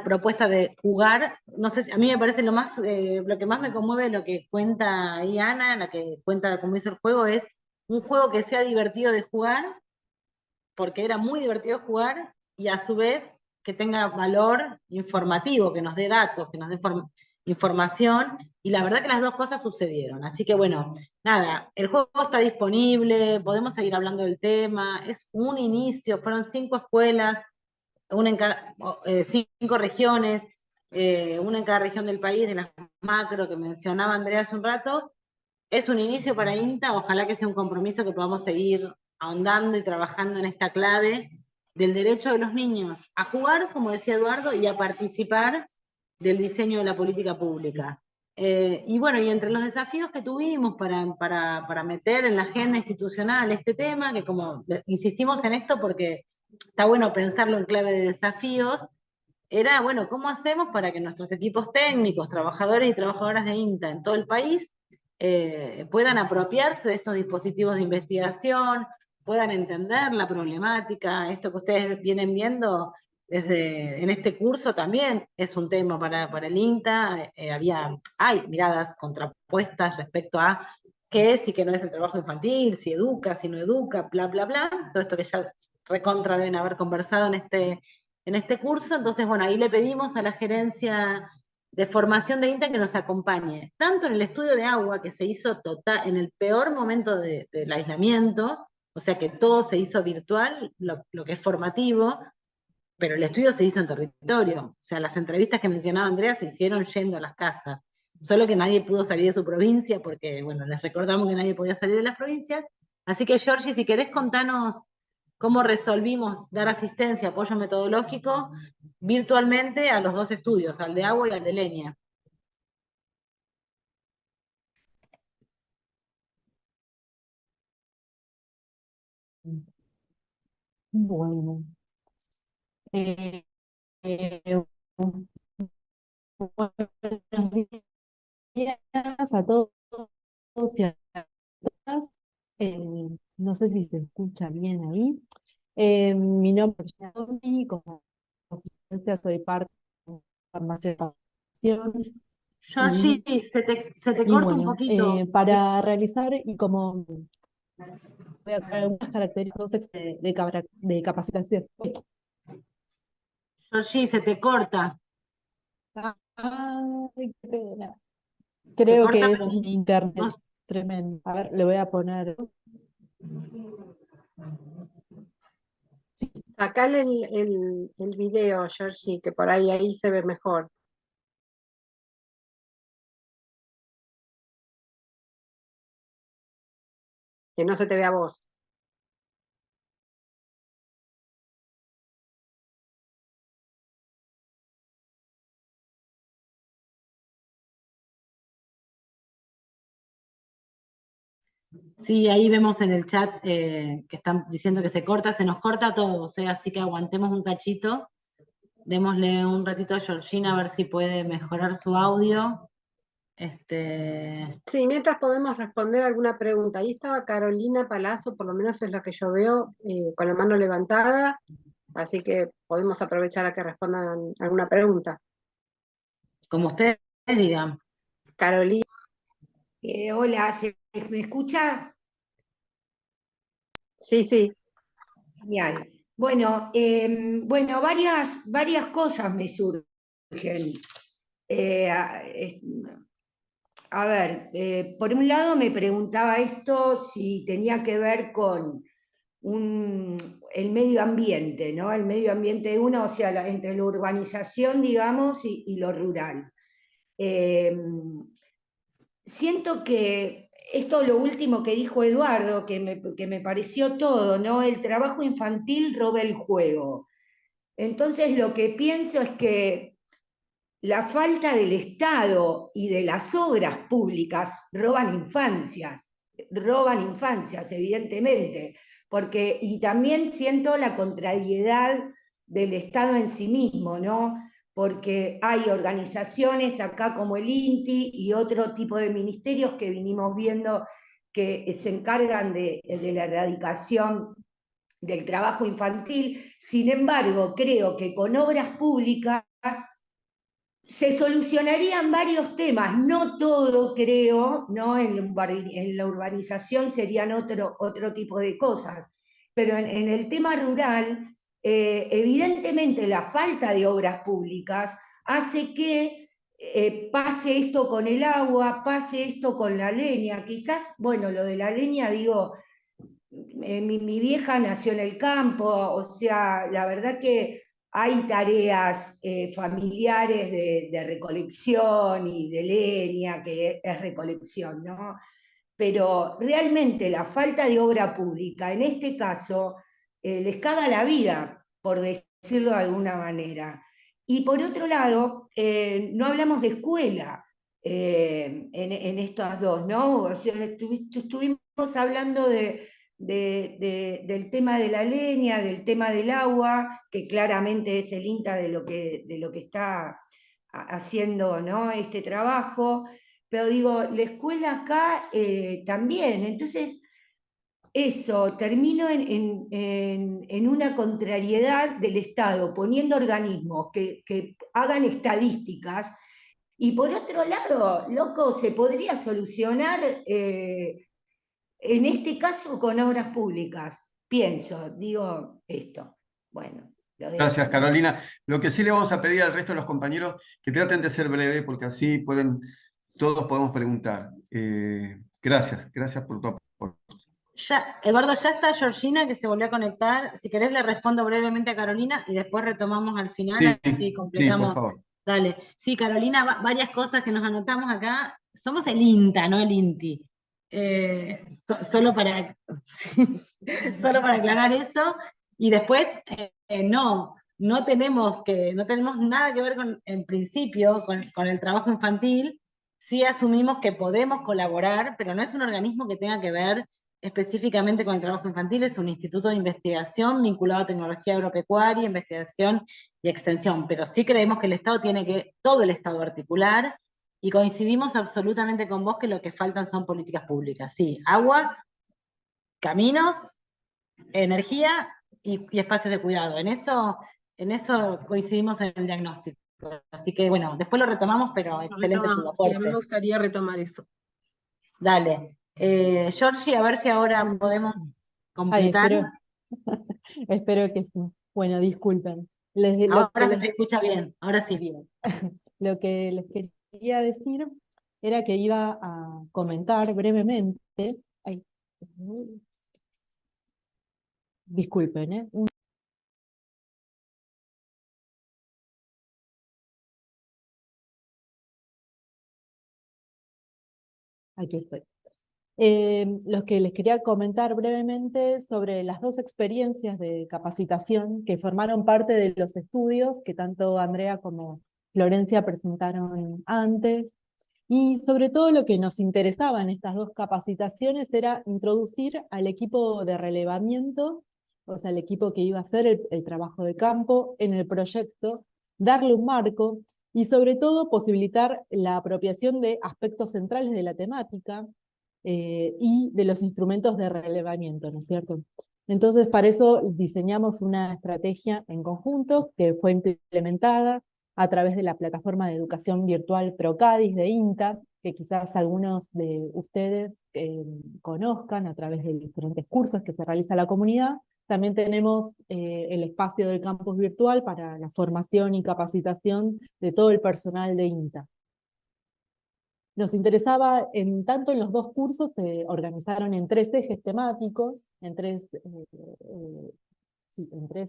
Speaker 2: propuesta de jugar, no sé, a mí me parece lo que más me conmueve, lo que cuenta ahí Ana, la que cuenta cómo hizo el juego, es un juego que sea divertido de jugar, porque era muy divertido jugar, y a su vez que tenga valor informativo, que nos dé datos, que nos dé información, y la verdad que las dos cosas sucedieron. Así que bueno, nada, el juego está disponible, podemos seguir hablando del tema, es un inicio, fueron 5 escuelas, una en cada, 5 regiones, una en cada región del país, de las macro que mencionaba Andrea hace un rato. Es un inicio para INTA, ojalá que sea un compromiso que podamos seguir ahondando y trabajando en esta clave del derecho de los niños a jugar, como decía Eduardo, y a participar del diseño de la política pública. Y bueno, y entre los desafíos que tuvimos para meter en la agenda institucional este tema, que como insistimos en esto porque está bueno pensarlo en clave de desafíos, era, bueno, ¿cómo hacemos para que nuestros equipos técnicos, trabajadores y trabajadoras de INTA en todo el país puedan apropiarse de estos dispositivos de investigación, puedan entender la problemática? Esto que ustedes vienen viendo en este curso también es un tema para el INTA. Hay miradas contrapuestas respecto a qué es y qué no es el trabajo infantil, si educa, si no educa, bla, bla, bla. Todo esto que ya recontra deben haber conversado en este curso. Entonces, bueno, ahí le pedimos a la gerencia de formación de INTA que nos acompañe, tanto en el estudio de agua, que se hizo en el peor momento del aislamiento, o sea que todo se hizo virtual, lo que es formativo, pero el estudio se hizo en territorio. O sea, las entrevistas que mencionaba Andrea se hicieron yendo a las casas, solo que nadie pudo salir de su provincia, porque, bueno, les recordamos que nadie podía salir de las provincias. Así que, Georgie, si querés contanos cómo resolvimos dar asistencia, apoyo metodológico virtualmente a los 2 estudios, al de agua y al de leña.
Speaker 4: Bueno, eh, eh, buenos días a todos y a todas. No sé si se escucha bien ahí. Mi nombre es Tommy, como oficia soy parte de Farmacia de Pasión.
Speaker 2: Georgie, se te
Speaker 4: Y
Speaker 2: corta un
Speaker 4: bueno,
Speaker 2: poquito.
Speaker 4: para realizar y como voy a dar algunas características de capacitación.
Speaker 2: Georgie, se te corta.
Speaker 4: Ay, qué pena.
Speaker 2: Se
Speaker 4: Creo
Speaker 2: corta,
Speaker 4: que es
Speaker 2: pero
Speaker 4: mi internet.
Speaker 2: no.
Speaker 4: Tremendo. A ver, le voy a poner. Sí,
Speaker 3: Sacale el video, Georgie, que por ahí se ve mejor. Que no se te vea a vos.
Speaker 2: Sí, ahí vemos en el chat que están diciendo que se corta, se nos corta todo, así que aguantemos un cachito, démosle un ratito a Georgina a ver si puede mejorar su audio.
Speaker 3: Sí, mientras podemos responder alguna pregunta. Ahí estaba Carolina Palazzo, por lo menos es la que yo veo, con la mano levantada, así que podemos aprovechar a que respondan alguna pregunta.
Speaker 2: Como ustedes digan.
Speaker 3: Carolina.
Speaker 8: Hola, ¿me escucha?
Speaker 3: Sí, sí.
Speaker 8: Genial. Bueno, varias cosas me surgen. A ver, por un lado me preguntaba esto si tenía que ver con el medio ambiente, ¿no? El medio ambiente de uno, o sea, entre la urbanización, digamos, y lo rural. Siento que esto lo último que dijo Eduardo, que me pareció todo, ¿no? El trabajo infantil roba el juego. Entonces lo que pienso es que la falta del Estado y de las obras públicas roban infancias, evidentemente, y también siento la contrariedad del Estado en sí mismo, ¿no? porque hay organizaciones acá como el INTI y otro tipo de ministerios que vinimos viendo que se encargan de la erradicación del trabajo infantil. Sin embargo, creo que con obras públicas se solucionarían varios temas, no todo creo, ¿no? En la urbanización serían otro tipo de cosas, pero en el tema rural, evidentemente la falta de obras públicas hace que pase esto con el agua, pase esto con la leña. Quizás, bueno, lo de la leña, digo, mi vieja nació en el campo, o sea, la verdad que hay tareas familiares de recolección y de leña, que es recolección, ¿no? Pero realmente la falta de obra pública, en este caso, les caga la vida, por decirlo de alguna manera. Y por otro lado, no hablamos de escuela en estas dos, ¿no? O sea, estuvimos hablando del tema de la leña, del tema del agua, que claramente es el INTA de lo que está haciendo, ¿no? Este trabajo, pero digo, la escuela acá también, entonces eso, termino en una contrariedad del Estado, poniendo organismos que hagan estadísticas, y por otro lado, loco, se podría solucionar en este caso con obras públicas, pienso, digo esto. Bueno, lo dejo.
Speaker 1: Gracias, Carolina. Lo que sí le vamos a pedir al resto de los compañeros que traten de ser breve, porque así todos podemos preguntar. Gracias por tu aporte.
Speaker 2: Ya, Eduardo, ya está Georgina que se volvió a conectar. Si querés le respondo brevemente a Carolina y después retomamos al final, así
Speaker 1: Sí,
Speaker 2: completamos.
Speaker 1: por favor.
Speaker 2: Dale. Sí, Carolina, varias cosas que nos anotamos acá. Somos el INTA, no el INTI. Solo para, solo para aclarar eso. Y después, no tenemos nada que ver con, en principio, con el trabajo infantil. Sí asumimos que podemos colaborar, pero no es un organismo que tenga que ver específicamente con el trabajo infantil, es un instituto de investigación vinculado a tecnología agropecuaria, investigación y extensión, pero sí creemos que el Estado tiene que, todo el Estado articular, y coincidimos absolutamente con vos que lo que faltan son políticas públicas, sí, agua, caminos, energía y espacios de cuidado, en eso coincidimos en el diagnóstico, así que bueno, después lo retomamos, pero excelente tu
Speaker 3: Retomamos, sí, a mí
Speaker 2: aporte.
Speaker 3: me gustaría retomar eso.
Speaker 2: Dale. Georgie, a ver si ahora podemos
Speaker 4: Ay,
Speaker 2: completar.
Speaker 4: espero que sí. Bueno, disculpen.
Speaker 2: Ahora se te escucha bien, ahora sí.
Speaker 4: Bien. Lo que les quería decir era que iba a comentar brevemente. Ay, disculpen, ¿eh? Aquí estoy. Lo que les quería comentar brevemente sobre las dos experiencias de capacitación que formaron parte de los estudios que tanto Andrea como Florencia presentaron antes. Y sobre todo lo que nos interesaba en estas dos capacitaciones era introducir al equipo de relevamiento, o sea, el equipo que iba a hacer el trabajo de campo en el proyecto, darle un marco y sobre todo posibilitar la apropiación de aspectos centrales de la temática y de los instrumentos de relevamiento, ¿no es cierto? Entonces, para eso diseñamos una estrategia en conjunto que fue implementada a través de la plataforma de educación virtual Procadis de INTA, que quizás algunos de ustedes conozcan a través de diferentes cursos que se realiza en la comunidad. También tenemos el espacio del campus virtual para la formación y capacitación de todo el personal de INTA. Nos interesaba, tanto en los dos cursos se organizaron en 3 ejes temáticos, en tres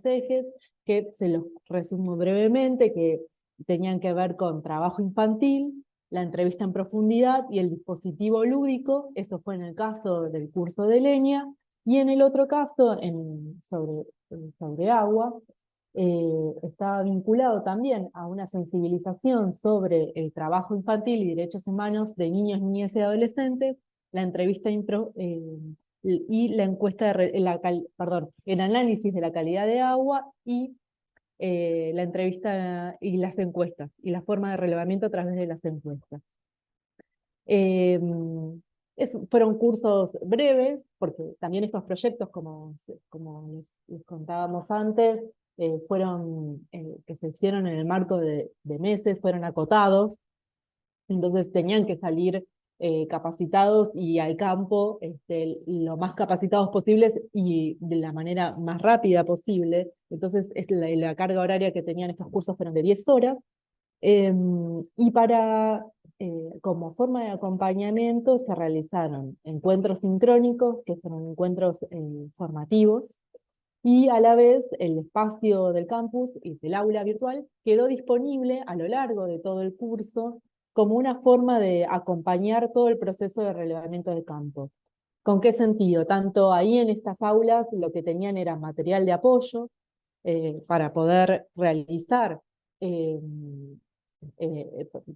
Speaker 4: ejes, que se los resumo brevemente, que tenían que ver con trabajo infantil, la entrevista en profundidad y el dispositivo lúdico. Esto fue en el caso del curso de leña, y en el otro caso, sobre agua, estaba vinculado también a una sensibilización sobre el trabajo infantil y derechos humanos de niños, niñas y adolescentes, la entrevista y la encuesta el análisis de la calidad de agua y la entrevista y las encuestas, y la forma de relevamiento a través de las encuestas. Fueron cursos breves, porque también estos proyectos, como les contábamos antes, que se hicieron en el marco de meses, fueron acotados, entonces tenían que salir capacitados y al campo lo más capacitados posibles y de la manera más rápida posible. Entonces la carga horaria que tenían estos cursos fueron de 10 horas, y como forma de acompañamiento se realizaron encuentros sincrónicos, que fueron encuentros formativos, y a la vez el espacio del campus y del aula virtual quedó disponible a lo largo de todo el curso como una forma de acompañar todo el proceso de relevamiento de campo. ¿Con qué sentido? Tanto ahí en estas aulas lo que tenían era material de apoyo para poder realizar,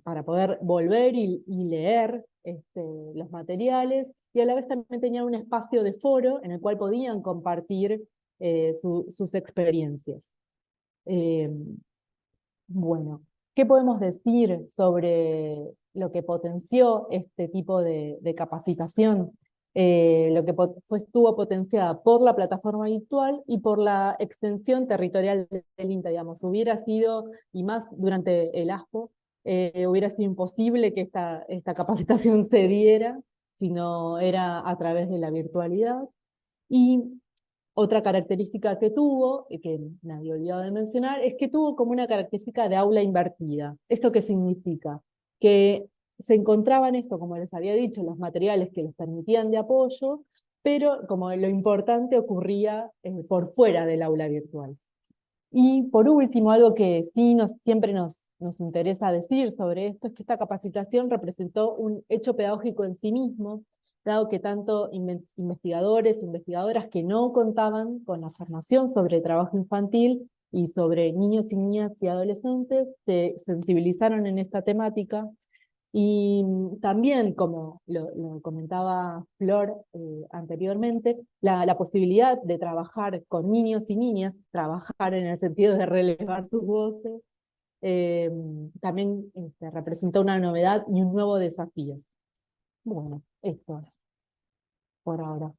Speaker 4: para poder volver y leer los materiales, y a la vez también tenían un espacio de foro en el cual podían compartir sus experiencias. Bueno, ¿qué podemos decir sobre lo que potenció este tipo de capacitación? Lo que estuvo potenciada por la plataforma virtual y por la extensión territorial del INTA, digamos. Hubiera sido, y más durante el ASPO, hubiera sido imposible que esta capacitación se diera si no era a través de la virtualidad. Y otra característica que tuvo, y que me había olvidado de mencionar, es que tuvo como una característica de aula invertida. ¿Esto qué significa? Que se encontraban esto, como les había dicho, los materiales que les permitían de apoyo, pero como lo importante ocurría por fuera del aula virtual. Y por último, algo que sí siempre nos interesa decir sobre esto, es que esta capacitación representó un hecho pedagógico en sí mismo, dado que tanto investigadores e investigadoras que no contaban con la formación sobre trabajo infantil y sobre niños y niñas y adolescentes se sensibilizaron en esta temática. Y también, como lo comentaba Flor anteriormente, la posibilidad de trabajar con niños y niñas, trabajar en el sentido de relevar sus voces, también representa una novedad y un nuevo desafío. Bueno, esto por ahora.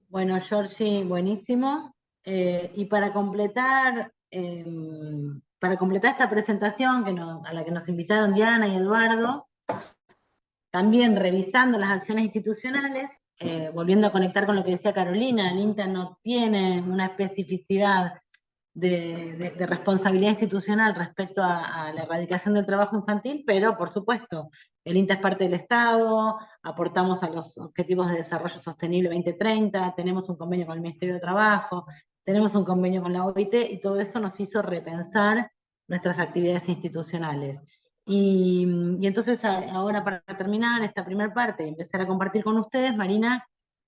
Speaker 2: Bueno, Georgie, buenísimo. Y para completar esta presentación a la que nos invitaron Diana y Eduardo, también revisando las acciones institucionales, volviendo a conectar con lo que decía Carolina, el INTA no tiene una especificidad de responsabilidad institucional respecto a la erradicación del trabajo infantil, pero por supuesto, el INTA es parte del Estado, aportamos a los Objetivos de Desarrollo Sostenible 2030, tenemos un convenio con el Ministerio de Trabajo, tenemos un convenio con la OIT, y todo eso nos hizo repensar nuestras actividades institucionales. Y entonces ahora, para terminar esta primera parte y empezar a compartir con ustedes, Marina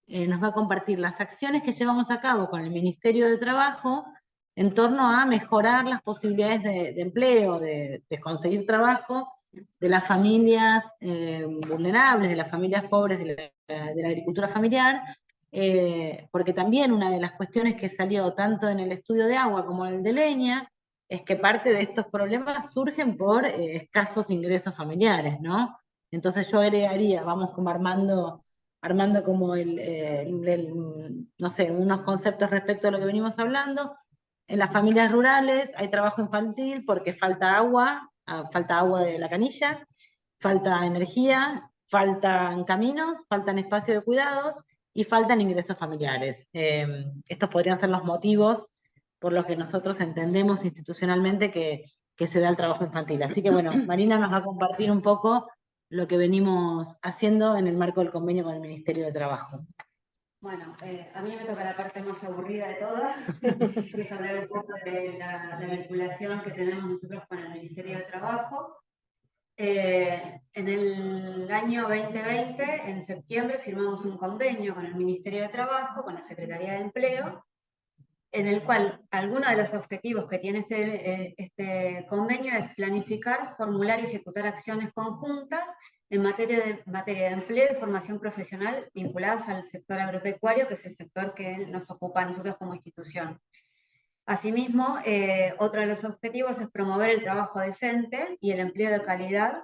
Speaker 2: nos va a compartir las acciones que llevamos a cabo con el Ministerio de Trabajo en torno a mejorar las posibilidades de empleo, de conseguir trabajo de las familias vulnerables, de las familias pobres de la agricultura familiar, porque también una de las cuestiones que salió tanto en el estudio de agua como en el de leña es que parte de estos problemas surgen por escasos ingresos familiares, ¿no? Entonces yo agregaría, vamos como armando como no sé, unos conceptos respecto a lo que venimos hablando. En las familias rurales hay trabajo infantil porque falta agua de la canilla, falta energía, faltan caminos, faltan espacios de cuidados y faltan ingresos familiares. Estos podrían ser los motivos por los que nosotros entendemos institucionalmente que se da el trabajo infantil. Así que bueno, Marina nos va a compartir un poco lo que venimos haciendo en el marco del convenio con el Ministerio de Trabajo.
Speaker 9: Bueno, a mí me toca la parte más aburrida de todas, que es hablar un poco de la vinculación que tenemos nosotros con el Ministerio de Trabajo. En el año 2020, en septiembre, firmamos un convenio con el Ministerio de Trabajo, con la Secretaría de Empleo, en el cual algunos de los objetivos que tiene este convenio es planificar, formular y ejecutar acciones conjuntas en materia de empleo y formación profesional vinculadas al sector agropecuario, que es el sector que nos ocupa a nosotros como institución. Asimismo, otro de los objetivos es promover el trabajo decente y el empleo de calidad,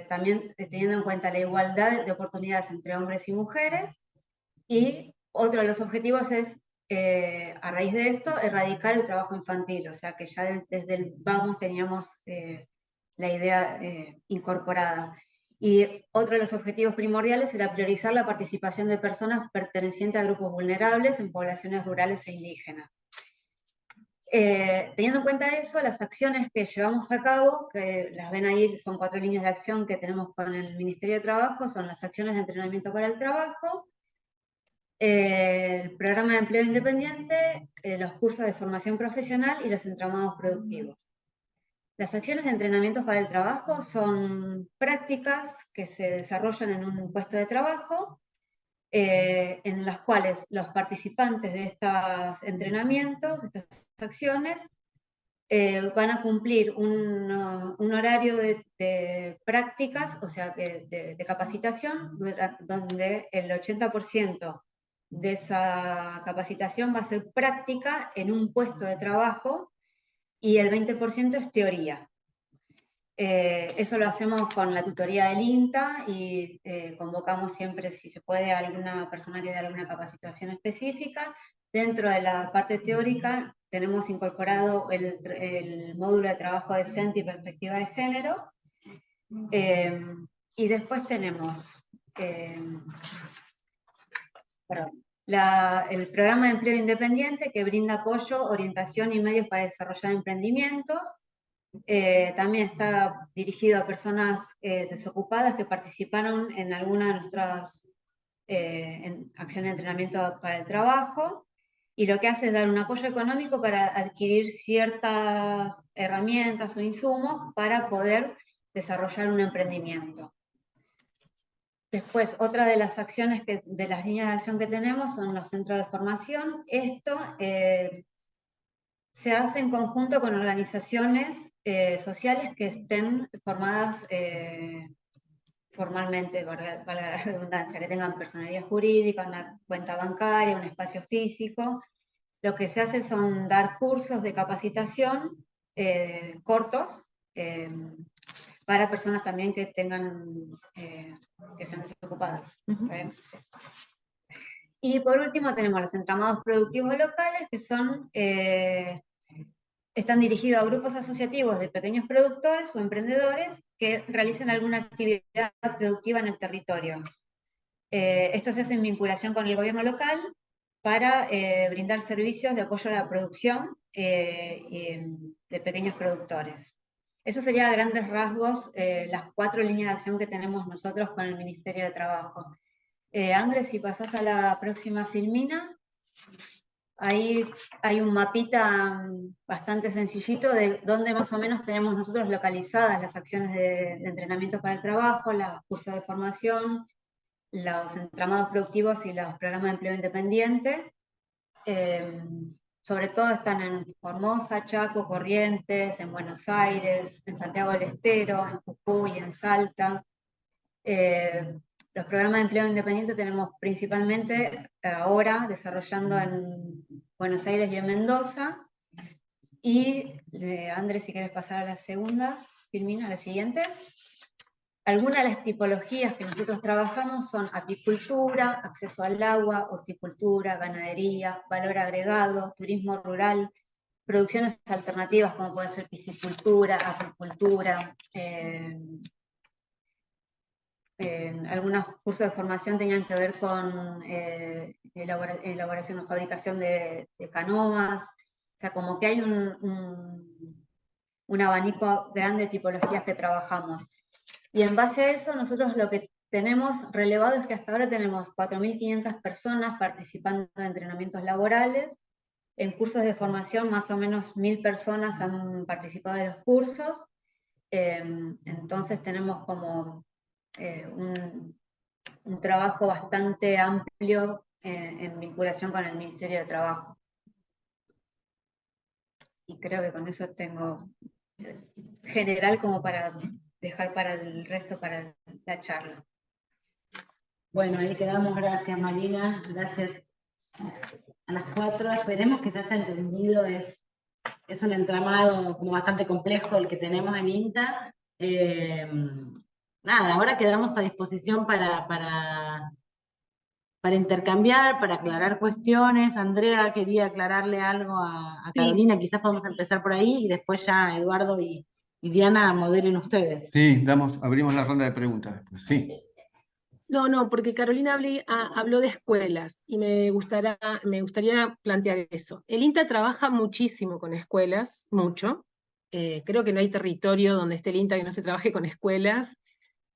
Speaker 9: también teniendo en cuenta la igualdad de oportunidades entre hombres y mujeres. Y otro de los objetivos es, a raíz de esto, erradicar el trabajo infantil, o sea que ya desde el vamos teníamos la idea incorporada. Y otro de los objetivos primordiales era priorizar la participación de personas pertenecientes a grupos vulnerables en poblaciones rurales e indígenas. Teniendo en cuenta eso, las acciones que llevamos a cabo, que las ven ahí, son 4 líneas de acción que tenemos con el Ministerio de Trabajo, son las acciones de entrenamiento para el trabajo, el programa de empleo independiente, los cursos de formación profesional y los entramados productivos. Las acciones de entrenamiento para el trabajo son prácticas que se desarrollan en un puesto de trabajo, en las cuales los participantes de estos entrenamientos, de estas acciones, van a cumplir un horario de prácticas, o sea, de capacitación, donde el 80% de esa capacitación va a ser práctica en un puesto de trabajo y el 20% es teoría. Eso lo hacemos con la tutoría del INTA y convocamos siempre, si se puede, a alguna persona que dé alguna capacitación específica. Dentro de la parte teórica tenemos incorporado el módulo de trabajo decente y perspectiva de género. Y después tenemos el programa de empleo independiente, que brinda apoyo, orientación y medios para desarrollar emprendimientos. También está dirigido a personas desocupadas que participaron en alguna de nuestras acciones de entrenamiento para el trabajo, y lo que hace es dar un apoyo económico para adquirir ciertas herramientas o insumos para poder desarrollar un emprendimiento. Después, otra de las acciones, de las líneas de acción que tenemos, son los centros de formación. Esto se hace en conjunto con organizaciones sociales que estén formadas formalmente, valga la redundancia, que tengan personalidad jurídica, una cuenta bancaria, un espacio físico. Lo que se hace son dar cursos de capacitación cortos para personas también que tengan, que sean desocupadas. Sí. Y por último tenemos los entramados productivos locales, que son están dirigidos a grupos asociativos de pequeños productores o emprendedores que realicen alguna actividad productiva en el territorio. Esto se hace en vinculación con el gobierno local para brindar servicios de apoyo a la producción de pequeños productores. Eso sería a grandes rasgos las 4 líneas de acción que tenemos nosotros con el Ministerio de Trabajo. Andrés, si pasás a la próxima filmina. Ahí hay un mapita bastante sencillito de dónde más o menos tenemos nosotros localizadas las acciones de entrenamiento para el trabajo, los cursos de formación, los entramados productivos y los programas de empleo independiente. Sobre todo están en Formosa, Chaco, Corrientes, en Buenos Aires, en Santiago del Estero, en Jujuy, en Salta. Los programas de empleo independiente tenemos principalmente ahora desarrollando en Buenos Aires y en Mendoza. Y, Andrés, si quieres pasar a la segunda, Filmina, a la siguiente. Algunas de las tipologías que nosotros trabajamos son apicultura, acceso al agua, horticultura, ganadería, valor agregado, turismo rural, producciones alternativas como puede ser piscicultura, apicultura. Algunos cursos de formación tenían que ver con elaboración o fabricación de canoas, o sea, como que hay un abanico grande de tipologías que trabajamos. Y en base a eso, nosotros lo que tenemos relevado es que hasta ahora tenemos 4.500 personas participando en entrenamientos laborales. En cursos de formación, más o menos 1.000 personas han participado de los cursos. Entonces tenemos como un trabajo bastante amplio en vinculación con el Ministerio de Trabajo. Y creo que con eso tengo general como para dejar para el resto, para la charla.
Speaker 2: Bueno, ahí quedamos. Gracias, Marina. Gracias a las 4, esperemos que se haya entendido, es un entramado como bastante complejo el que tenemos en INTA. Nada, ahora quedamos a disposición para intercambiar, para aclarar cuestiones. Andrea quería aclararle algo a
Speaker 3: Sí.
Speaker 2: Carolina, quizás podemos empezar por ahí y después ya Eduardo y Diana moderen ustedes.
Speaker 1: Sí, abrimos la ronda de preguntas después. Sí.
Speaker 3: No, porque Carolina habló de escuelas y me gustaría plantear eso. El INTA trabaja muchísimo con escuelas, mucho. Creo que no hay territorio donde esté el INTA que no se trabaje con escuelas,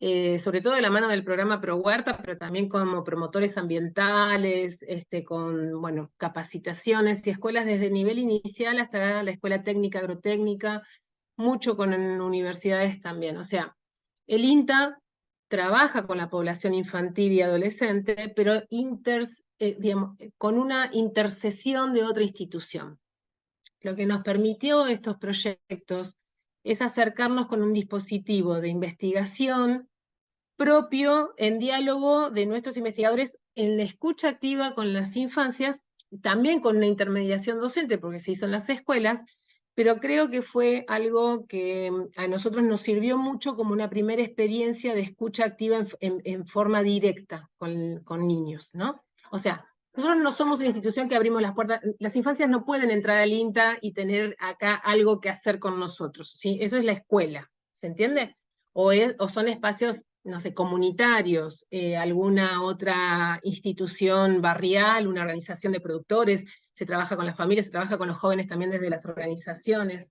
Speaker 3: sobre todo de la mano del programa Pro Huerta, pero también como promotores ambientales, con capacitaciones y escuelas desde el nivel inicial hasta la escuela técnica, agrotécnica, mucho con universidades también. O sea, el INTA trabaja con la población infantil y adolescente, pero con una intercesión de otra institución. Lo que nos permitió estos proyectos es acercarnos con un dispositivo de investigación propio en diálogo de nuestros investigadores en la escucha activa con las infancias, también con una intermediación docente, porque se hizo en las escuelas, pero creo que fue algo que a nosotros nos sirvió mucho como una primera experiencia de escucha activa en forma directa con niños, ¿no? O sea, nosotros no somos una institución que abrimos las puertas, las infancias no pueden entrar al INTA y tener acá algo que hacer con nosotros, ¿sí? Eso es la escuela, ¿se entiende? O son espacios, no sé, comunitarios, alguna otra institución barrial, una organización de productores, se trabaja con las familias, se trabaja con los jóvenes también desde las organizaciones,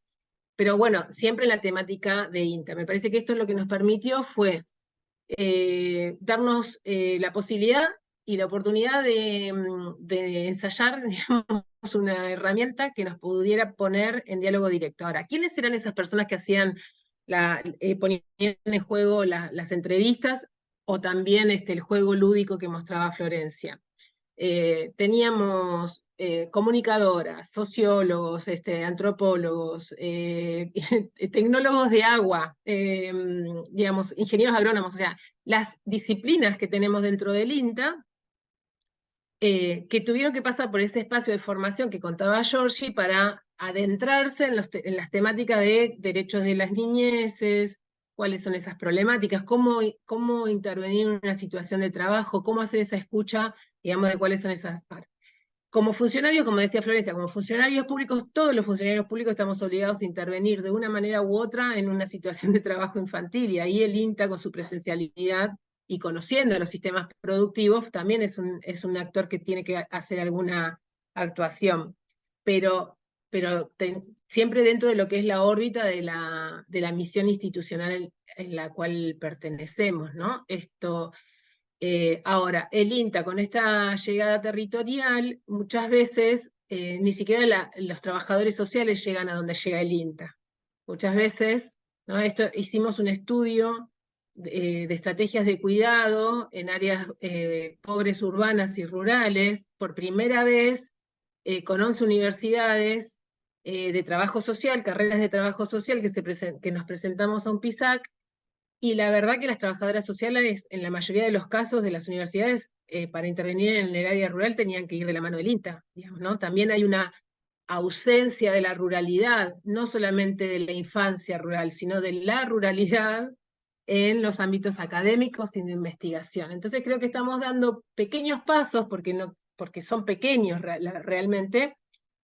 Speaker 3: pero bueno, siempre en la temática de INTA. Me parece que esto lo que nos permitió fue darnos la posibilidad y la oportunidad de ensayar, digamos, una herramienta que nos pudiera poner en diálogo directo. Ahora, ¿quiénes eran esas personas que hacían ponían en juego las entrevistas o también el juego lúdico que mostraba Florencia? Teníamos comunicadoras, sociólogos, antropólogos, tecnólogos de agua, digamos, ingenieros agrónomos, o sea, las disciplinas que tenemos dentro del INTA, que tuvieron que pasar por ese espacio de formación que contaba Georgie para adentrarse en las temáticas de derechos de las niñeces, cuáles son esas problemáticas, cómo intervenir en una situación de trabajo, cómo hacer esa escucha, digamos, de cuáles son esas partes. Como funcionarios, como decía Florencia, como funcionarios públicos, todos los funcionarios públicos estamos obligados a intervenir de una manera u otra en una situación de trabajo infantil, y ahí el INTA con su presencialidad y conociendo los sistemas productivos también es un actor que tiene que hacer alguna actuación, pero siempre dentro de lo que es la órbita de la misión institucional en la cual pertenecemos, ¿no? Ahora, el INTA con esta llegada territorial, muchas veces ni siquiera los trabajadores sociales llegan a donde llega el INTA. Muchas veces, ¿no? Hicimos un estudio de estrategias de cuidado en áreas pobres, urbanas y rurales, por primera vez, con 11 universidades de trabajo social, carreras de trabajo social que nos presentamos a un PISAC. Y la verdad que las trabajadoras sociales, en la mayoría de los casos de las universidades, para intervenir en el área rural tenían que ir de la mano del INTA, digamos, ¿no? También hay una ausencia de la ruralidad, no solamente de la infancia rural, sino de la ruralidad en los ámbitos académicos y de investigación. Entonces creo que estamos dando pequeños pasos, porque son pequeños realmente,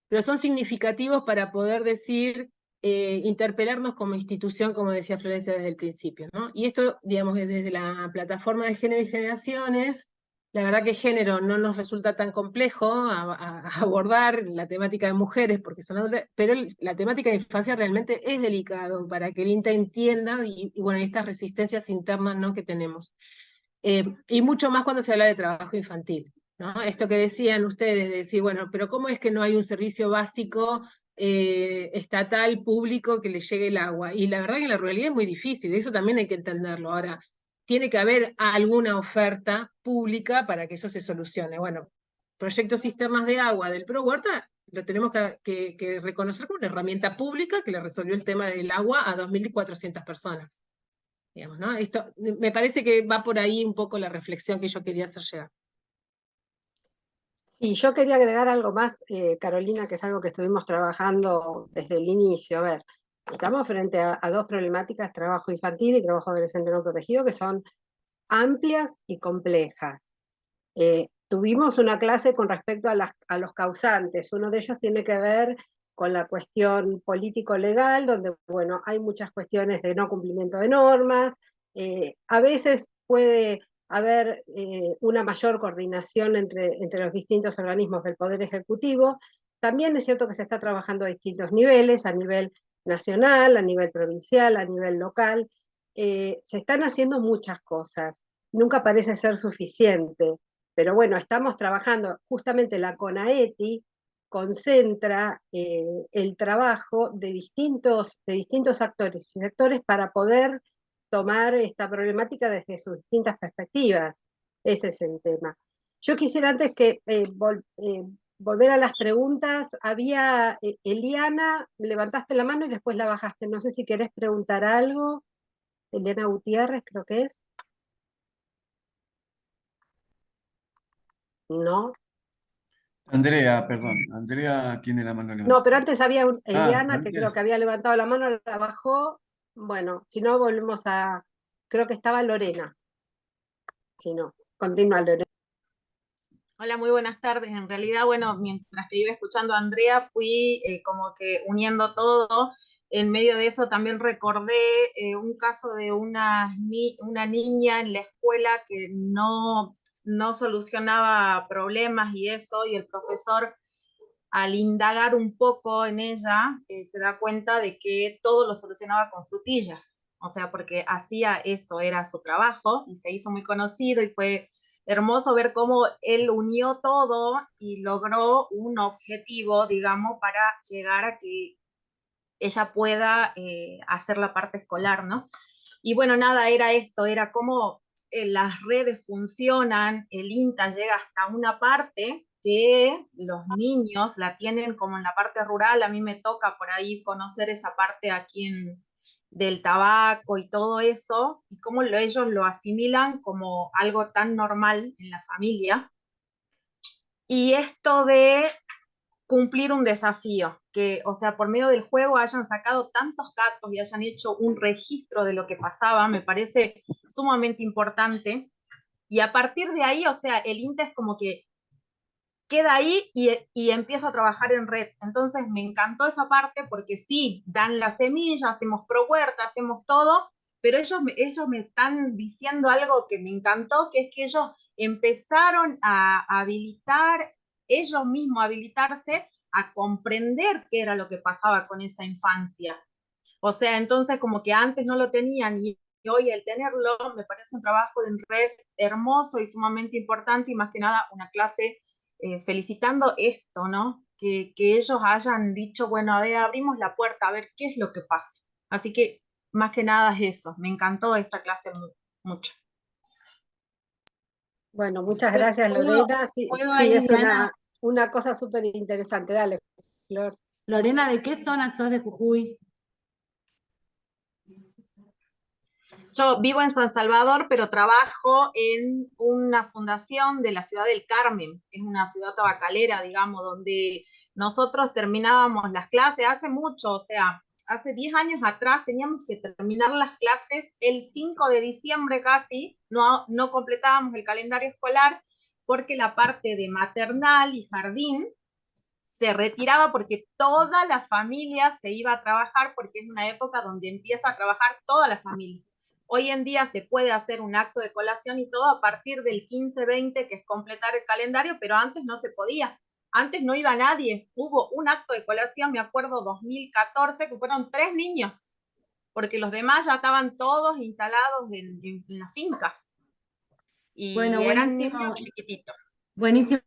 Speaker 3: pero son significativos para poder decir, interpelarnos como institución, como decía Florencia desde el principio, ¿no? Y esto, digamos, desde la plataforma de género y generaciones, la verdad que género no nos resulta tan complejo a abordar la temática de mujeres, porque son adultas, pero la temática de infancia realmente es delicado para que el INTA entienda, y bueno, estas resistencias internas, ¿no?, que tenemos. Y mucho más cuando se habla de trabajo infantil, ¿no? Esto que decían ustedes, de decir, bueno, pero ¿cómo es que no hay un servicio básico estatal, público, que le llegue el agua? Y la verdad que en la ruralidad es muy difícil, eso también hay que entenderlo. Ahora, tiene que haber alguna oferta pública para que eso se solucione. Bueno, proyectos cisternas de agua del Pro Huerta lo tenemos que reconocer como una herramienta pública que le resolvió el tema del agua a 2.400 personas. Digamos, ¿no? Esto, me parece que va por ahí un poco la reflexión que yo quería hacer llegar. Y yo quería agregar algo más, Carolina, que es algo que estuvimos trabajando desde el inicio. A ver, estamos frente a dos problemáticas, trabajo infantil y trabajo adolescente no protegido, que son amplias y complejas. Tuvimos una clase con respecto a los causantes. Uno de ellos tiene que ver con la cuestión político-legal, donde, bueno, hay muchas cuestiones de no cumplimiento de normas. A veces puede haber una mayor coordinación entre los distintos organismos del Poder Ejecutivo. También es cierto que se está trabajando a distintos niveles, a nivel nacional, a nivel provincial, a nivel local. Se están haciendo muchas cosas. Nunca parece ser suficiente. Pero bueno, estamos trabajando, justamente la CONAETI concentra el trabajo de distintos actores y sectores para poder tomar esta problemática desde sus distintas perspectivas. Ese es el tema. Yo quisiera antes que volver a las preguntas. Había, Eliana, levantaste la mano y después la bajaste. No sé si querés preguntar algo. Eliana Gutiérrez, creo que es. No.
Speaker 1: Andrea, perdón. Andrea tiene la mano
Speaker 3: No,
Speaker 1: levantada.
Speaker 3: pero antes había
Speaker 1: Ah,
Speaker 3: Eliana, que creo
Speaker 1: antes.
Speaker 3: que había levantado la mano, la bajó. Bueno, si no, volvemos a... Creo que estaba Lorena. Si no, continúa Lorena.
Speaker 10: Hola, muy buenas tardes. En realidad, bueno, mientras que iba escuchando a Andrea, fui como que uniendo todo. En medio de eso también recordé un caso de una niña en la escuela que no solucionaba problemas y eso, y el profesor, al indagar un poco en ella, se da cuenta de que todo lo solucionaba con frutillas. O sea, porque hacía eso, era su trabajo, y se hizo muy conocido, y fue hermoso ver cómo él unió todo y logró un objetivo, digamos, para llegar a que ella pueda hacer la parte escolar, ¿no? Y bueno, nada, era esto, era cómo las redes funcionan, el INTA llega hasta una parte que los niños la tienen como en la parte rural. A mí me toca por ahí conocer esa parte aquí del tabaco y todo eso, y cómo ellos lo asimilan como algo tan normal en la familia. Y esto de cumplir un desafío, que, o sea, por medio del juego hayan sacado tantos datos y hayan hecho un registro de lo que pasaba, me parece sumamente importante. Y a partir de ahí, o sea, el INTA es como que queda ahí y empieza a trabajar en red. Entonces me encantó esa parte, porque sí, dan la semilla, hacemos pro huerta, hacemos todo, pero ellos me están diciendo algo que me encantó, que es que ellos empezaron a habilitar, ellos mismos habilitarse a comprender qué era lo que pasaba con esa infancia. O sea, entonces como que antes no lo tenían, y hoy el tenerlo me parece un trabajo en red hermoso y sumamente importante, y más que nada una clase felicitando esto, ¿no? Que ellos hayan dicho, bueno, a ver, abrimos la puerta, a ver qué es lo que pasa. Así que más que nada es eso, me encantó esta clase mucho.
Speaker 3: Bueno, muchas gracias Lorena. Sí,
Speaker 2: ¿Puedo
Speaker 3: sí,
Speaker 2: ahí,
Speaker 3: es
Speaker 2: Diana?
Speaker 3: una cosa súper interesante. Dale, Flor.
Speaker 2: Lorena, ¿de qué zona sos de Jujuy?
Speaker 10: Yo vivo en San Salvador, pero trabajo en una fundación de la ciudad del Carmen. Es una ciudad tabacalera, digamos, donde nosotros terminábamos las clases hace mucho, o sea, hace 10 años atrás teníamos que terminar las clases el 5 de diciembre casi, no completábamos el calendario escolar, porque la parte de maternal y jardín se retiraba, porque toda la familia se iba a trabajar, porque es una época donde empieza a trabajar toda la familia. Hoy en día se puede hacer un acto de colación y todo a partir del 15-20, que es completar el calendario, pero antes no se podía. Antes no iba nadie. Hubo un acto de colación, me acuerdo, 2014, que fueron 3 niños, porque los demás ya estaban todos instalados en las fincas. Y
Speaker 2: Bueno,
Speaker 10: eran
Speaker 2: buenísimo,
Speaker 10: niños chiquititos.
Speaker 2: buenísimo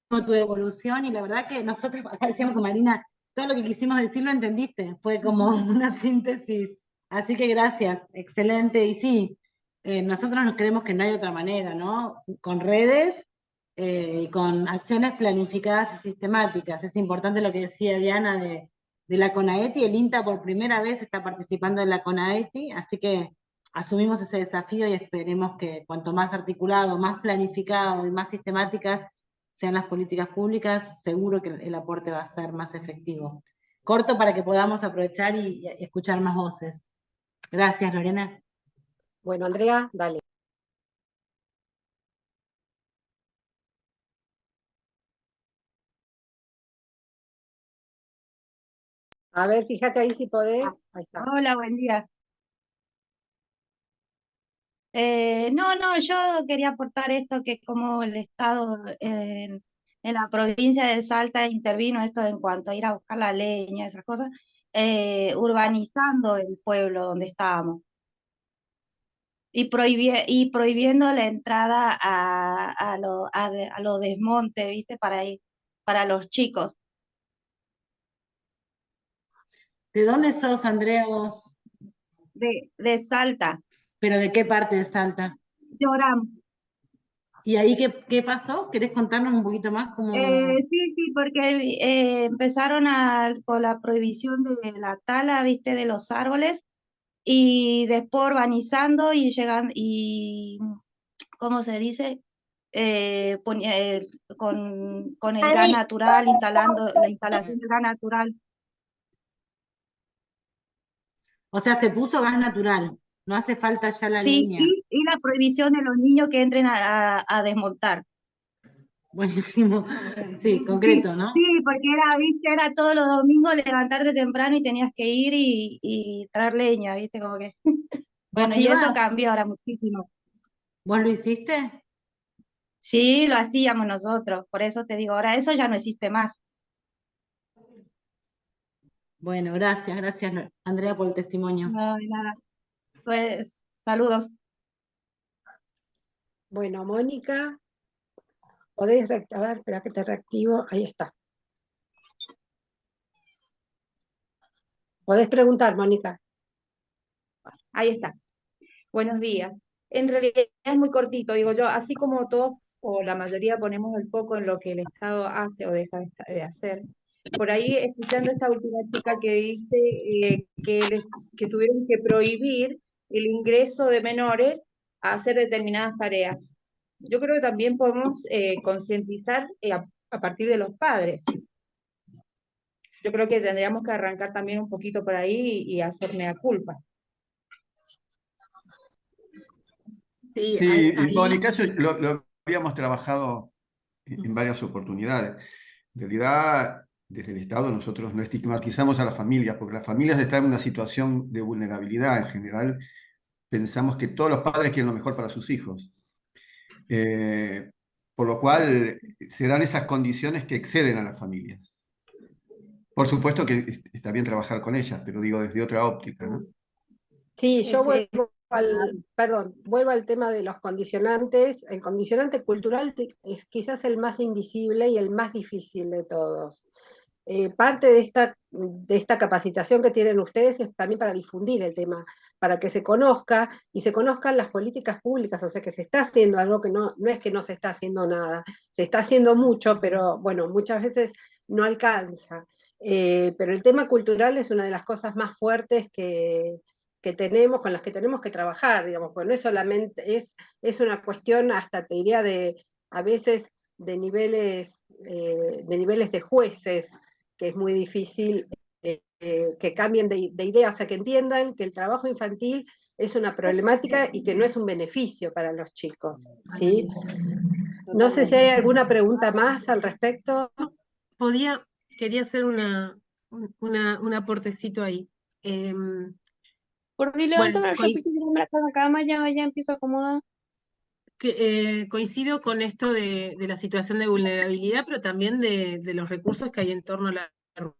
Speaker 2: tu evolución, y la verdad que nosotros acá decíamos con Marina, todo lo que quisimos decir lo entendiste, fue como una síntesis. Así que gracias, excelente. Y sí, nosotros nos creemos que no hay otra manera, ¿no? Con redes y con acciones planificadas y sistemáticas. Es importante lo que decía Diana de la CONAETI. El INTA por primera vez está participando en la CONAETI, así que asumimos ese desafío y esperemos que cuanto más articulado, más planificado y más sistemáticas sean las políticas públicas, seguro que el aporte va a ser más efectivo. Corto para que podamos aprovechar y escuchar más voces. Gracias, Lorena.
Speaker 11: Bueno, Andrea, dale. A ver, fíjate ahí si podés. Ahí está.
Speaker 12: Hola, buen día. No, yo quería aportar esto, que como el Estado en la provincia de Salta intervino esto en cuanto a ir a buscar la leña, esas cosas, urbanizando el pueblo donde estábamos y prohibiendo la entrada a los desmontes, ¿viste? Para los chicos.
Speaker 2: ¿De dónde sos, Andrea, vos?
Speaker 12: De Salta.
Speaker 2: ¿Pero de qué parte de Salta?
Speaker 12: De Orán.
Speaker 2: ¿Y ahí qué pasó? ¿Querés contarnos un poquito más cómo...?
Speaker 12: Sí, porque empezaron con la prohibición de la tala, ¿viste? De los árboles, y después urbanizando y llegando, y ¿cómo se dice? Con el gas natural, instalando la instalación del gas natural.
Speaker 2: O sea, se puso gas natural, no hace falta ya la
Speaker 12: Sí,
Speaker 2: leña.
Speaker 12: y la prohibición de los niños que entren a desmontar.
Speaker 2: Buenísimo, sí, concreto, ¿no?
Speaker 12: Sí, porque ¿viste? Era todos los domingos levantarte temprano y tenías que ir y traer leña, ¿viste? Como que... Bueno, y eso cambió ahora muchísimo.
Speaker 2: ¿Vos lo hiciste?
Speaker 12: Sí, lo hacíamos nosotros, por eso te digo, ahora eso ya no existe más.
Speaker 2: Bueno, gracias, Andrea, por el testimonio.
Speaker 12: No, de nada. Pues, saludos.
Speaker 11: Bueno, Mónica, podés a ver, espera que te reactivo, ahí está. Podés preguntar, Mónica.
Speaker 13: Ahí está. Buenos días. En realidad es muy cortito, digo yo, así como todos o la mayoría ponemos el foco en lo que el Estado hace o deja de hacer. Por ahí, escuchando a esta última chica que dice que tuvieron que prohibir el ingreso de menores a hacer determinadas tareas. Yo creo que también podemos concientizar a partir de los padres. Yo creo que tendríamos que arrancar también un poquito por ahí y hacer mea culpa.
Speaker 1: Sí, Mónica, eso lo habíamos trabajado en varias oportunidades. En realidad, desde el Estado nosotros no estigmatizamos a las familias, porque las familias están en una situación de vulnerabilidad en general. Pensamos que todos los padres quieren lo mejor para sus hijos. Por lo cual se dan esas condiciones que exceden a las familias. Por supuesto que está bien trabajar con ellas, pero digo desde otra óptica, ¿no?
Speaker 11: Sí, yo vuelvo al tema de los condicionantes. El condicionante cultural es quizás el más invisible y el más difícil de todos. Parte de esta capacitación que tienen ustedes es también para difundir el tema, para que se conozca y se conozcan las políticas públicas, o sea que se está haciendo algo que no es que no se está haciendo nada, se está haciendo mucho, pero bueno, muchas veces no alcanza. Pero el tema cultural es una de las cosas más fuertes que tenemos, con las que tenemos que trabajar, digamos, porque no es solamente, es una cuestión hasta te diría a veces de niveles de jueces, que es muy difícil que cambien de idea, o sea, que entiendan que el trabajo infantil es una problemática y que no es un beneficio para los chicos, ¿sí? No sé si hay alguna pregunta más al respecto.
Speaker 3: Quería hacer un aportecito ahí.
Speaker 14: Por mí levántame el repito y me la cama, ya empiezo a acomodar.
Speaker 3: Coincido con esto de la situación de vulnerabilidad, pero también de los recursos que hay en torno a la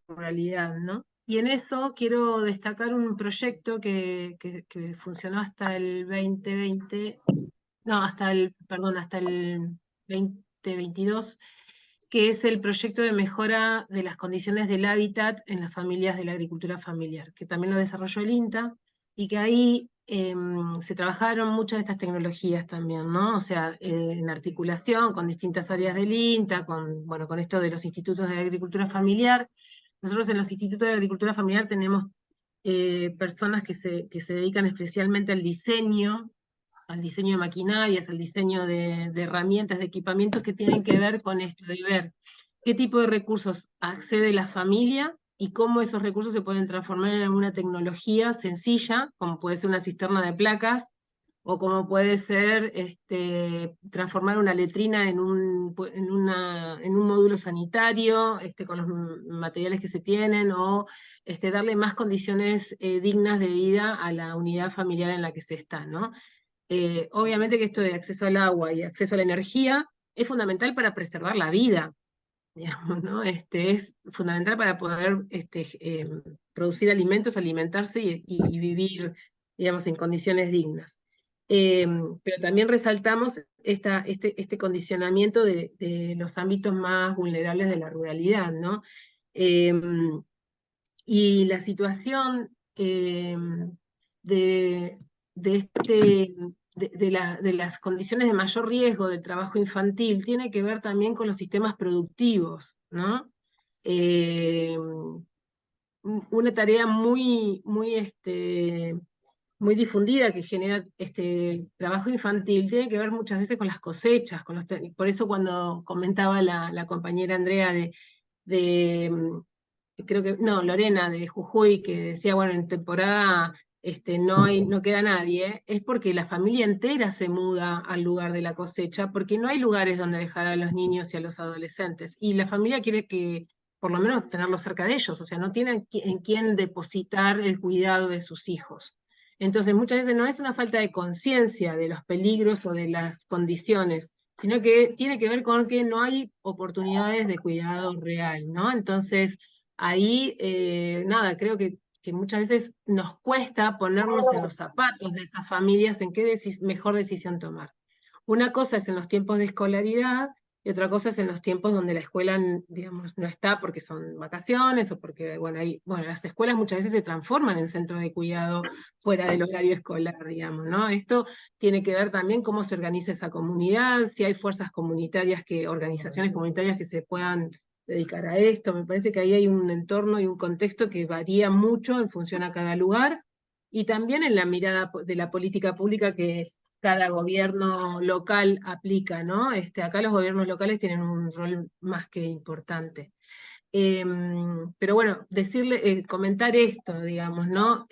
Speaker 3: ruralidad, ¿no? Y en eso quiero destacar un proyecto que funcionó hasta el 2020, no, hasta el 2022, que es el proyecto de mejora de las condiciones del hábitat en las familias de la agricultura familiar, que también lo desarrolló el INTA, y que ahí se trabajaron muchas de estas tecnologías también, ¿no? O sea, en articulación con distintas áreas del INTA, con esto de los institutos de agricultura familiar. Nosotros en los institutos de agricultura familiar tenemos personas que se dedican especialmente al diseño al diseño de maquinarias, al diseño de herramientas, de equipamientos que tienen que ver con esto, de ver qué tipo de recursos accede la familia y cómo esos recursos se pueden transformar en alguna tecnología sencilla, como puede ser una cisterna de placas, o como puede ser transformar una letrina en un módulo sanitario, con los materiales que se tienen, o darle más condiciones dignas de vida a la unidad familiar en la que se está, ¿no? Obviamente que esto de acceso al agua y acceso a la energía es fundamental para preservar la vida, digamos, ¿no? Es fundamental para poder producir alimentos, alimentarse y vivir, digamos, en condiciones dignas. Pero también resaltamos este condicionamiento de los ámbitos más vulnerables de la ruralidad, ¿no? Y la situación de las condiciones de mayor riesgo del trabajo infantil tiene que ver también con los sistemas productivos, ¿no? Una tarea muy difundida que genera trabajo infantil tiene que ver muchas veces con las cosechas, por eso cuando comentaba la compañera Andrea creo que, no, Lorena de Jujuy, que decía, bueno, en temporada no queda nadie, es porque la familia entera se muda al lugar de la cosecha, porque no hay lugares donde dejar a los niños y a los adolescentes, y la familia quiere que, por lo menos, tenerlos cerca de ellos, o sea, no tienen en quién depositar el cuidado de sus hijos. Entonces, muchas veces no es una falta de conciencia de los peligros o de las condiciones, sino que tiene que ver con que no hay oportunidades de cuidado real, ¿no? Entonces, ahí, nada, creo que muchas veces nos cuesta ponernos en los zapatos de esas familias en qué mejor decisión tomar. Una cosa es en los tiempos de escolaridad y otra cosa es en los tiempos donde la escuela, digamos, no está porque son vacaciones o porque, bueno, las escuelas muchas veces se transforman en centros de cuidado fuera del horario escolar, digamos, ¿no? Esto tiene que ver también cómo se organiza esa comunidad, si hay fuerzas comunitarias, organizaciones comunitarias que se puedan dedicar a esto. Me parece que ahí hay un entorno y un contexto que varía mucho en función a cada lugar, y también en la mirada de la política pública que cada gobierno local aplica, ¿no? Acá los gobiernos locales tienen un rol más que importante. Pero bueno, comentar esto, digamos, ¿no?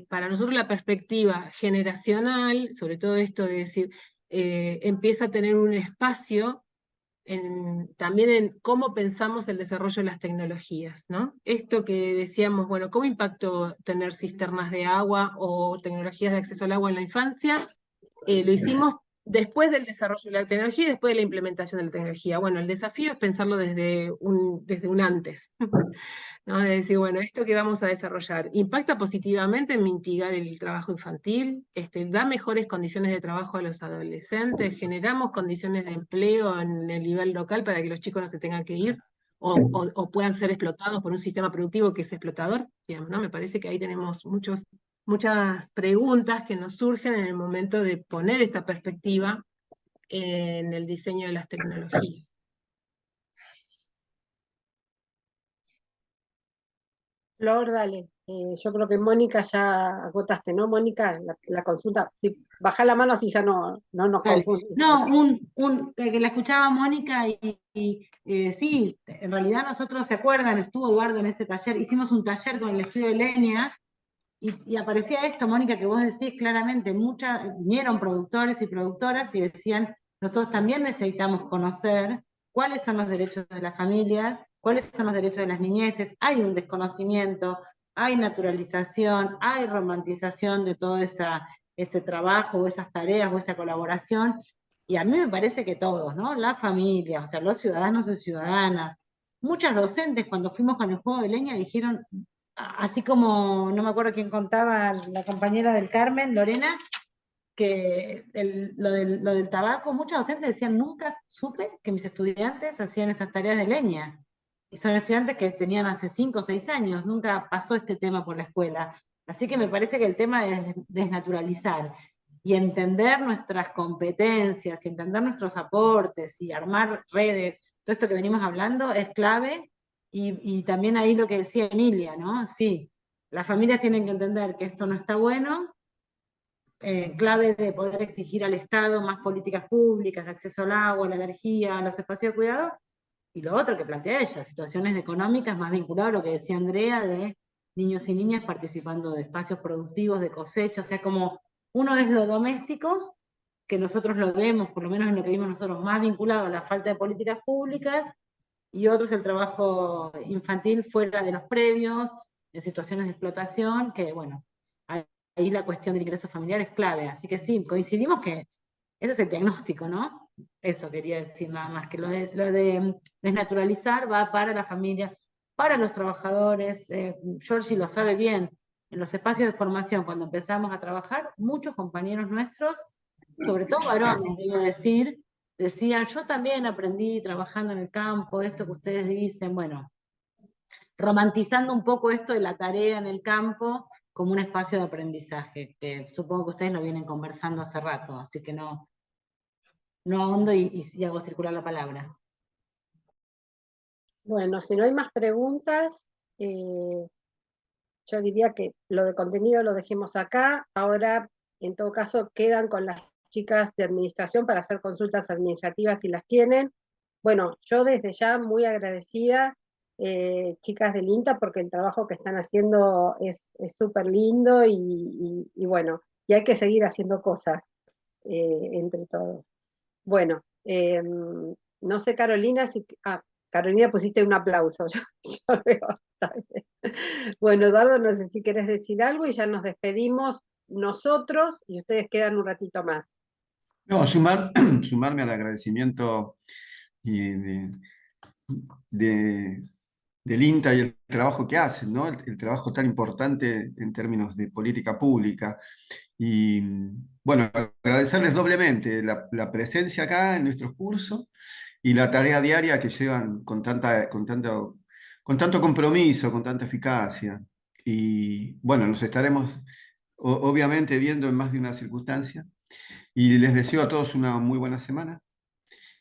Speaker 3: Para nosotros la perspectiva generacional, sobre todo esto de decir, empieza a tener un espacio también en cómo pensamos el desarrollo de las tecnologías, ¿no? Esto que decíamos, bueno, ¿cómo impactó tener cisternas de agua o tecnologías de acceso al agua en la infancia? Lo hicimos después del desarrollo de la tecnología y después de la implementación de la tecnología. Bueno, el desafío es pensarlo desde un antes, ¿no? De decir, bueno, esto que vamos a desarrollar, ¿impacta positivamente en mitigar el trabajo infantil? ¿Da mejores condiciones de trabajo a los adolescentes? ¿Generamos condiciones de empleo en el nivel local para que los chicos no se tengan que ir? O puedan ser explotados por un sistema productivo que es explotador, digamos, ¿no? Me parece que ahí tenemos muchas preguntas que nos surgen en el momento de poner esta perspectiva en el diseño de las tecnologías.
Speaker 11: Flor, dale. Yo creo que Mónica ya agotaste, ¿no, Mónica? La consulta. Sí, baja la mano así ya no nos confundimos.
Speaker 2: No, que la escuchaba Mónica sí, en realidad nosotros, ¿se acuerdan? Estuvo Eduardo en ese taller, hicimos un taller con el estudio de Lenia, y aparecía esto, Mónica, que vos decís claramente, vinieron productores y productoras y decían, nosotros también necesitamos conocer cuáles son los derechos de las familias, cuáles son los derechos de las niñeces. Hay un desconocimiento, hay naturalización, hay romantización de todo ese trabajo, o esas tareas, o esa colaboración, y a mí me parece que todos, ¿no? La familia, o sea, los ciudadanos y ciudadanas. Muchas docentes, cuando fuimos con el juego de leña, dijeron, así como, no me acuerdo quién contaba, la compañera del Carmen, Lorena, que lo del tabaco, muchos docentes decían, nunca supe que mis estudiantes hacían estas tareas de leña. Y son estudiantes que tenían hace 5 o 6 años, nunca pasó este tema por la escuela. Así que me parece que el tema es desnaturalizar y entender nuestras competencias, y entender nuestros aportes, y armar redes, todo esto que venimos hablando es clave. Y también ahí lo que decía Emilia, ¿no? Sí, las familias tienen que entender que esto no está bueno, clave de poder exigir al Estado más políticas públicas, de acceso al agua, a la energía, a los espacios de cuidado, y lo otro que plantea ella, situaciones económicas más vinculadas a lo que decía Andrea, de niños y niñas participando de espacios productivos, de cosecha, o sea, como uno es lo doméstico, que nosotros lo vemos, por lo menos en lo que vimos nosotros, más vinculado a la falta de políticas públicas, y otro es el trabajo infantil fuera de los predios, en situaciones de explotación, que bueno, ahí la cuestión del ingreso familiar es clave, así que sí, coincidimos que ese es el diagnóstico, ¿no? Eso quería decir nada más, que lo de desnaturalizar va para la familia, para los trabajadores. Georgie lo sabe bien, en los espacios de formación, cuando empezamos a trabajar, muchos compañeros nuestros, sobre todo varones, debo decir, decían, yo también aprendí trabajando en el campo, esto que ustedes dicen, bueno, romantizando un poco esto de la tarea en el campo como un espacio de aprendizaje, que supongo que ustedes lo vienen conversando hace rato, así que no ahondo y hago circular la palabra.
Speaker 11: Bueno, si no hay más preguntas, yo diría que lo de contenido lo dejemos acá. Ahora, en todo caso, quedan con las chicas de administración para hacer consultas administrativas si las tienen. Bueno, yo desde ya muy agradecida, chicas del INTA, porque el trabajo que están haciendo es súper lindo y bueno, y hay que seguir haciendo cosas entre todos. Bueno, no sé, Carolina, si... Carolina, pusiste un aplauso, yo veo. Bueno, Eduardo, no sé si querés decir algo y ya nos despedimos nosotros y ustedes quedan un ratito más.
Speaker 1: No, sumarme al agradecimiento y del INTA y el trabajo que hacen, ¿no? El trabajo tan importante en términos de política pública. Y bueno, agradecerles doblemente la presencia acá en nuestros cursos y la tarea diaria que llevan con tanto compromiso, con tanta eficacia. Y bueno, nos estaremos obviamente viendo en más de una circunstancia. Y les deseo a todos una muy buena semana.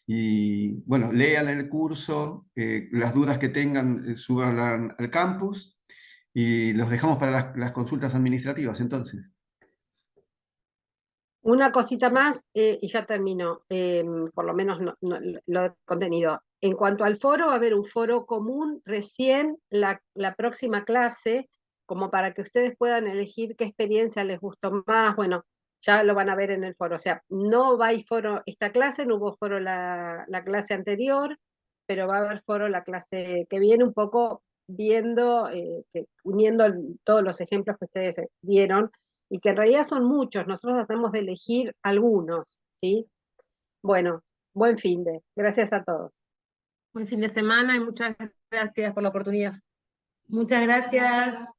Speaker 1: Y bueno, lean el curso, las dudas que tengan, suban al campus y los dejamos para las consultas administrativas entonces.
Speaker 11: Una cosita más y ya termino, por lo menos lo de contenido. En cuanto al foro, va a haber un foro común recién la próxima clase, como para que ustedes puedan elegir qué experiencia les gustó más. Bueno, ya lo van a ver en el foro. O sea, no va a ir foro esta clase, no hubo foro la clase anterior, pero va a haber foro la clase que viene, un poco viendo, uniendo todos los ejemplos que ustedes vieron, y que en realidad son muchos, nosotros tratamos de elegir algunos, ¿sí? Bueno, buen fin de, gracias a todos.
Speaker 3: Buen fin de semana y muchas gracias por la oportunidad.
Speaker 2: Muchas gracias.